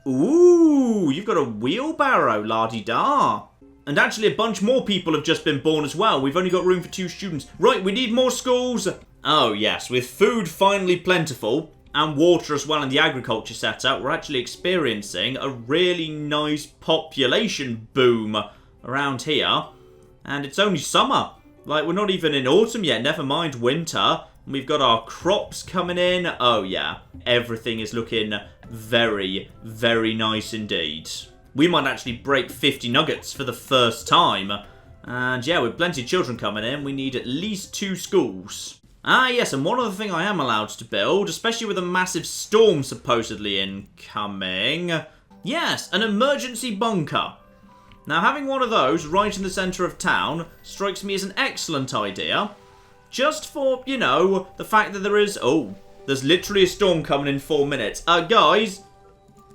Ooh, you've got a wheelbarrow, la-di-da. And actually a bunch more people have just been born as well. We've only got room for 2 students. Right, we need more schools. Oh yes, with food finally plentiful, and water as well in the agriculture setup, we're actually experiencing a really nice population boom around here. And it's only summer. Like, we're not even in autumn yet, never mind winter. We've got our crops coming in. Oh yeah, everything is looking very, very nice indeed. We might actually break 50 nuggets for the first time. And yeah, with plenty of children coming in, we need at least 2 schools. Ah yes, and one other thing I am allowed to build, especially with a massive storm supposedly incoming. Yes, an emergency bunker. Now having one of those right in the centre of town strikes me as an excellent idea. just for, you know, the fact that there is... Oh, there's literally a storm coming in 4 minutes. Guys,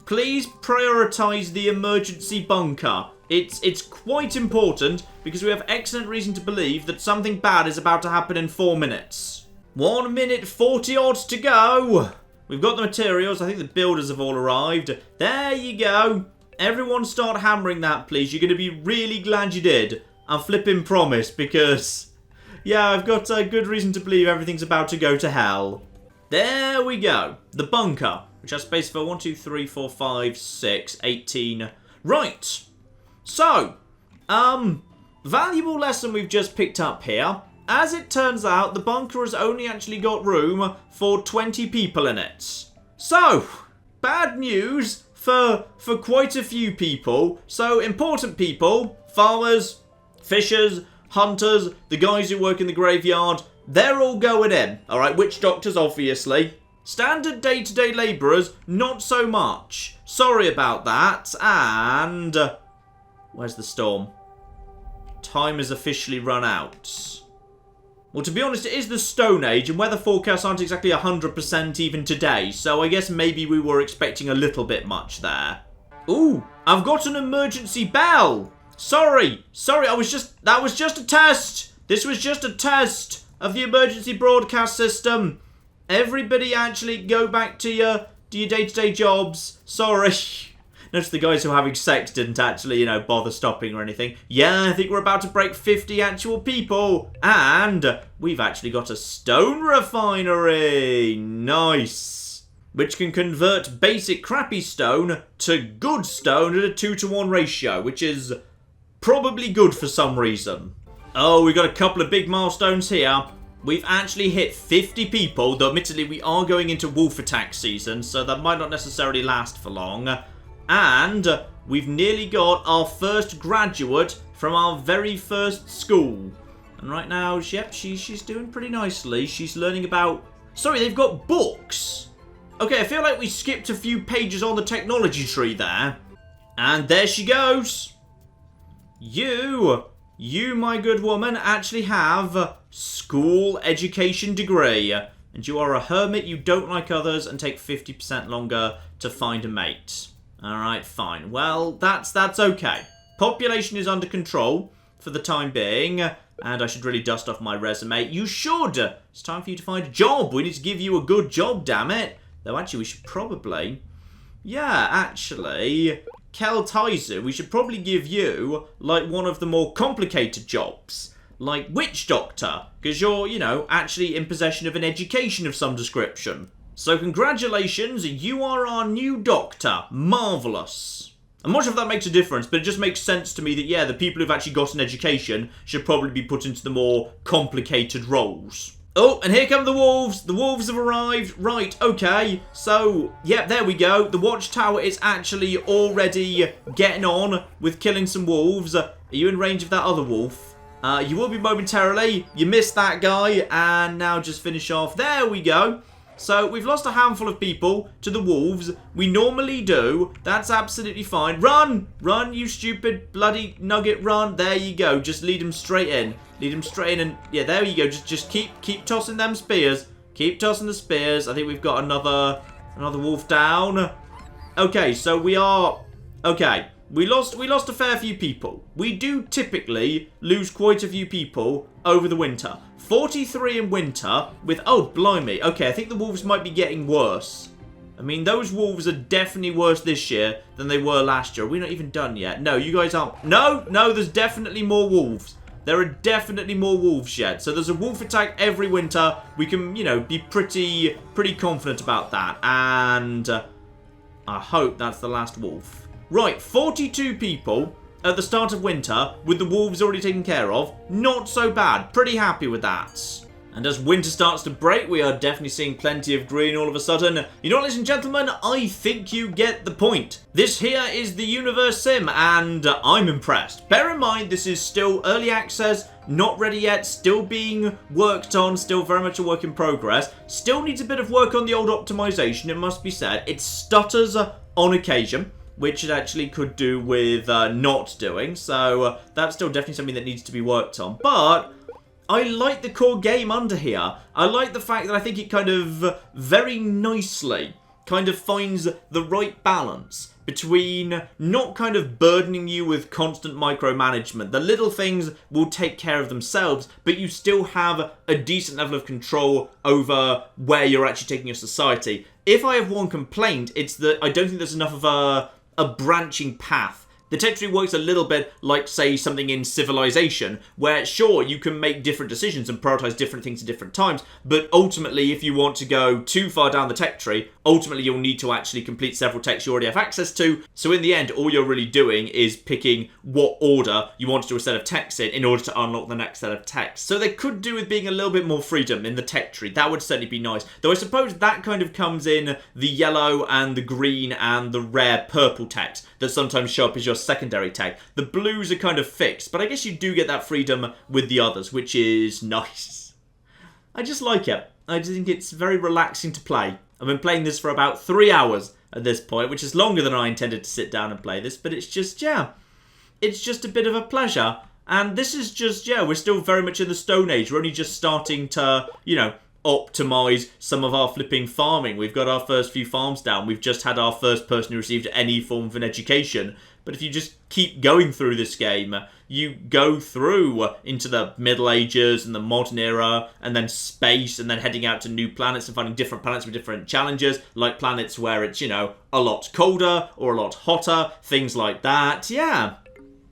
please prioritise the emergency bunker. It's quite important because we have excellent reason to believe that something bad is about to happen in 4 minutes. 1 minute 40 odds to go. We've got the materials. I think the builders have all arrived. There you go. Everyone start hammering that, please. You're going to be really glad you did. I'm flipping promise because, yeah, I've got a good reason to believe everything's about to go to hell. There we go. The bunker, which has space for 1, 2, 3, 4, 5, 6, 18. Right. So, valuable lesson we've just picked up here. As it turns out, the bunker has only actually got room for 20 people in it. So, bad news for quite a few people. So, important people, farmers, fishers, hunters, the guys who work in the graveyard, they're all going in. Alright, witch doctors, obviously. Standard day-to-day labourers, not so much. Sorry about that. And... where's the storm? Time has officially run out. Well, to be honest, it is the Stone Age, and weather forecasts aren't exactly 100% even today, so I guess maybe we were expecting a little bit much there. Ooh, I've got an emergency bell! Sorry, that was just a test! This was just a test of the emergency broadcast system. Everybody actually go back to your day-to-day jobs. Sorry. Notice the guys who are having sex didn't actually, you know, bother stopping or anything. Yeah, I think we're about to break 50 actual people. And we've actually got a stone refinery. Nice. Which can convert basic crappy stone to good stone at a 2-to-1 ratio, which is probably good for some reason. Oh, we've got a couple of big milestones here. We've actually hit 50 people, though admittedly we are going into wolf attack season, so that might not necessarily last for long. And we've nearly got our first graduate from our very first school. And right now, yep, she's doing pretty nicely. She's learning about... Sorry, they've got books. Okay, I feel like we skipped a few pages on the technology tree there. And there she goes. You, my good woman, actually have a school education degree. And you are a hermit, you don't like others, and take 50% longer to find a mate. Alright, fine. Well, that's okay. Population is under control for the time being. And I should really dust off my resume. You should! It's time for you to find a job. We need to give you a good job, damn it. Though actually we should probably... Yeah, actually... Keltaizu, we should probably give you, like, one of the more complicated jobs. Like witch doctor. Because you're, you know, actually in possession of an education of some description. So congratulations, you are our new doctor. Marvellous. I'm not sure if that makes a difference, but it just makes sense to me that, yeah, the people who've actually got an education should probably be put into the more complicated roles. Oh, and here come the wolves. The wolves have arrived. Right, okay. So, yeah, there we go. The watchtower is actually already getting on with killing some wolves. Are you in range of that other wolf? You will be momentarily. You missed that guy. And now just finish off. There we go. So, we've lost a handful of people to the wolves. We normally do. That's absolutely fine. Run! Run, you stupid bloody nugget, run. There you go. Just lead them straight in. Lead them straight in and... Yeah, there you go. Just keep tossing them spears. Keep tossing the spears. I think we've got another wolf down. Okay, so we are... Okay. We lost a fair few people. We do typically lose quite a few people over the winter. 43 in winter with... Oh, blimey. Okay, I think the wolves might be getting worse. I mean, those wolves are definitely worse this year than they were last year. We're not even done yet. No, you guys aren't... No, there's definitely more wolves. There are definitely more wolves yet. So there's a wolf attack every winter. We can, you know, be pretty confident about that. And I hope that's the last wolf. Right, 42 people at the start of winter with the wolves already taken care of. Not so bad. Pretty happy with that. And as winter starts to break, we are definitely seeing plenty of green all of a sudden. You know what, ladies and gentlemen? I think you get the point. This here is the Universim, and I'm impressed. Bear in mind, this is still early access, not ready yet, still being worked on, still very much a work in progress. Still needs a bit of work on the old optimization, it must be said. It stutters on occasion, which it actually could do with not doing. So that's still definitely something that needs to be worked on. But I like the core game under here. I like the fact that I think it kind of very nicely kind of finds the right balance between not kind of burdening you with constant micromanagement. The little things will take care of themselves, but you still have a decent level of control over where you're actually taking your society. If I have one complaint, it's that I don't think there's enough of a branching path. The texture works a little bit like, say, something in Civilization, where, sure, you can make different decisions and prioritize different things at different times, but ultimately, if you want to go too far down the tech tree, ultimately you'll need to actually complete several texts you already have access to, so in the end, all you're really doing is picking what order you want to do a set of texts in order to unlock the next set of texts. So they could do with being a little bit more freedom in the tech tree. That would certainly be nice. Though I suppose that kind of comes in the yellow and the green and the rare purple text that sometimes show up as your secondary tag. The blues are kind of fixed, but I guess you do get that freedom with the others, which is nice. I just like it. I just think it's very relaxing to play. I've been playing this for about 3 hours at this point, which is longer than I intended to sit down and play this, but it's just, yeah, it's just a bit of a pleasure. And this is just, yeah, we're still very much in the Stone Age. We're only just starting to, you know, optimize some of our flipping farming. We've got our first few farms down. We've just had our first person who received any form of an education. But if you just keep going through this game, you go through into the Middle Ages and the modern era, and then space, and then heading out to new planets and finding different planets with different challenges, like planets where it's, you know, a lot colder or a lot hotter, things like that. Yeah,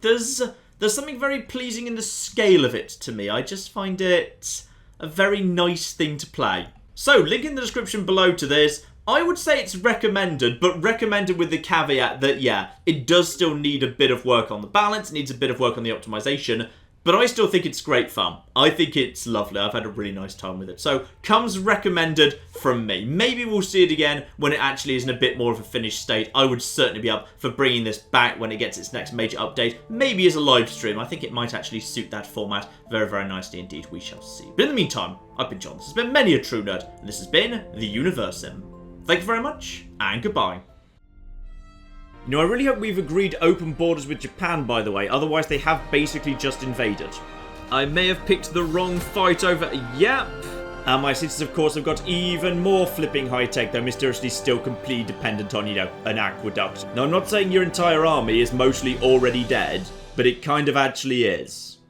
there's something very pleasing in the scale of it to me. I just find it a very nice thing to play. So, link in the description below to this. I would say it's recommended, but recommended with the caveat that, yeah, it does still need a bit of work on the balance, it needs a bit of work on the optimization, but I still think it's great fun. I think it's lovely. I've had a really nice time with it. So, comes recommended from me. Maybe we'll see it again when it actually is in a bit more of a finished state. I would certainly be up for bringing this back when it gets its next major update. Maybe as a live stream. I think it might actually suit that format very, very nicely indeed. We shall see. But in the meantime, I've been John. This has been Many a True Nerd, and this has been the Universim. Thank you very much, and goodbye. You know, I really hope we've agreed open borders with Japan, by the way, otherwise they have basically just invaded. I may have picked the wrong fight over... Yep. And my cities, of course, have got even more flipping high-tech, though mysteriously still completely dependent on, you know, an aqueduct. Now, I'm not saying your entire army is mostly already dead, but it kind of actually is.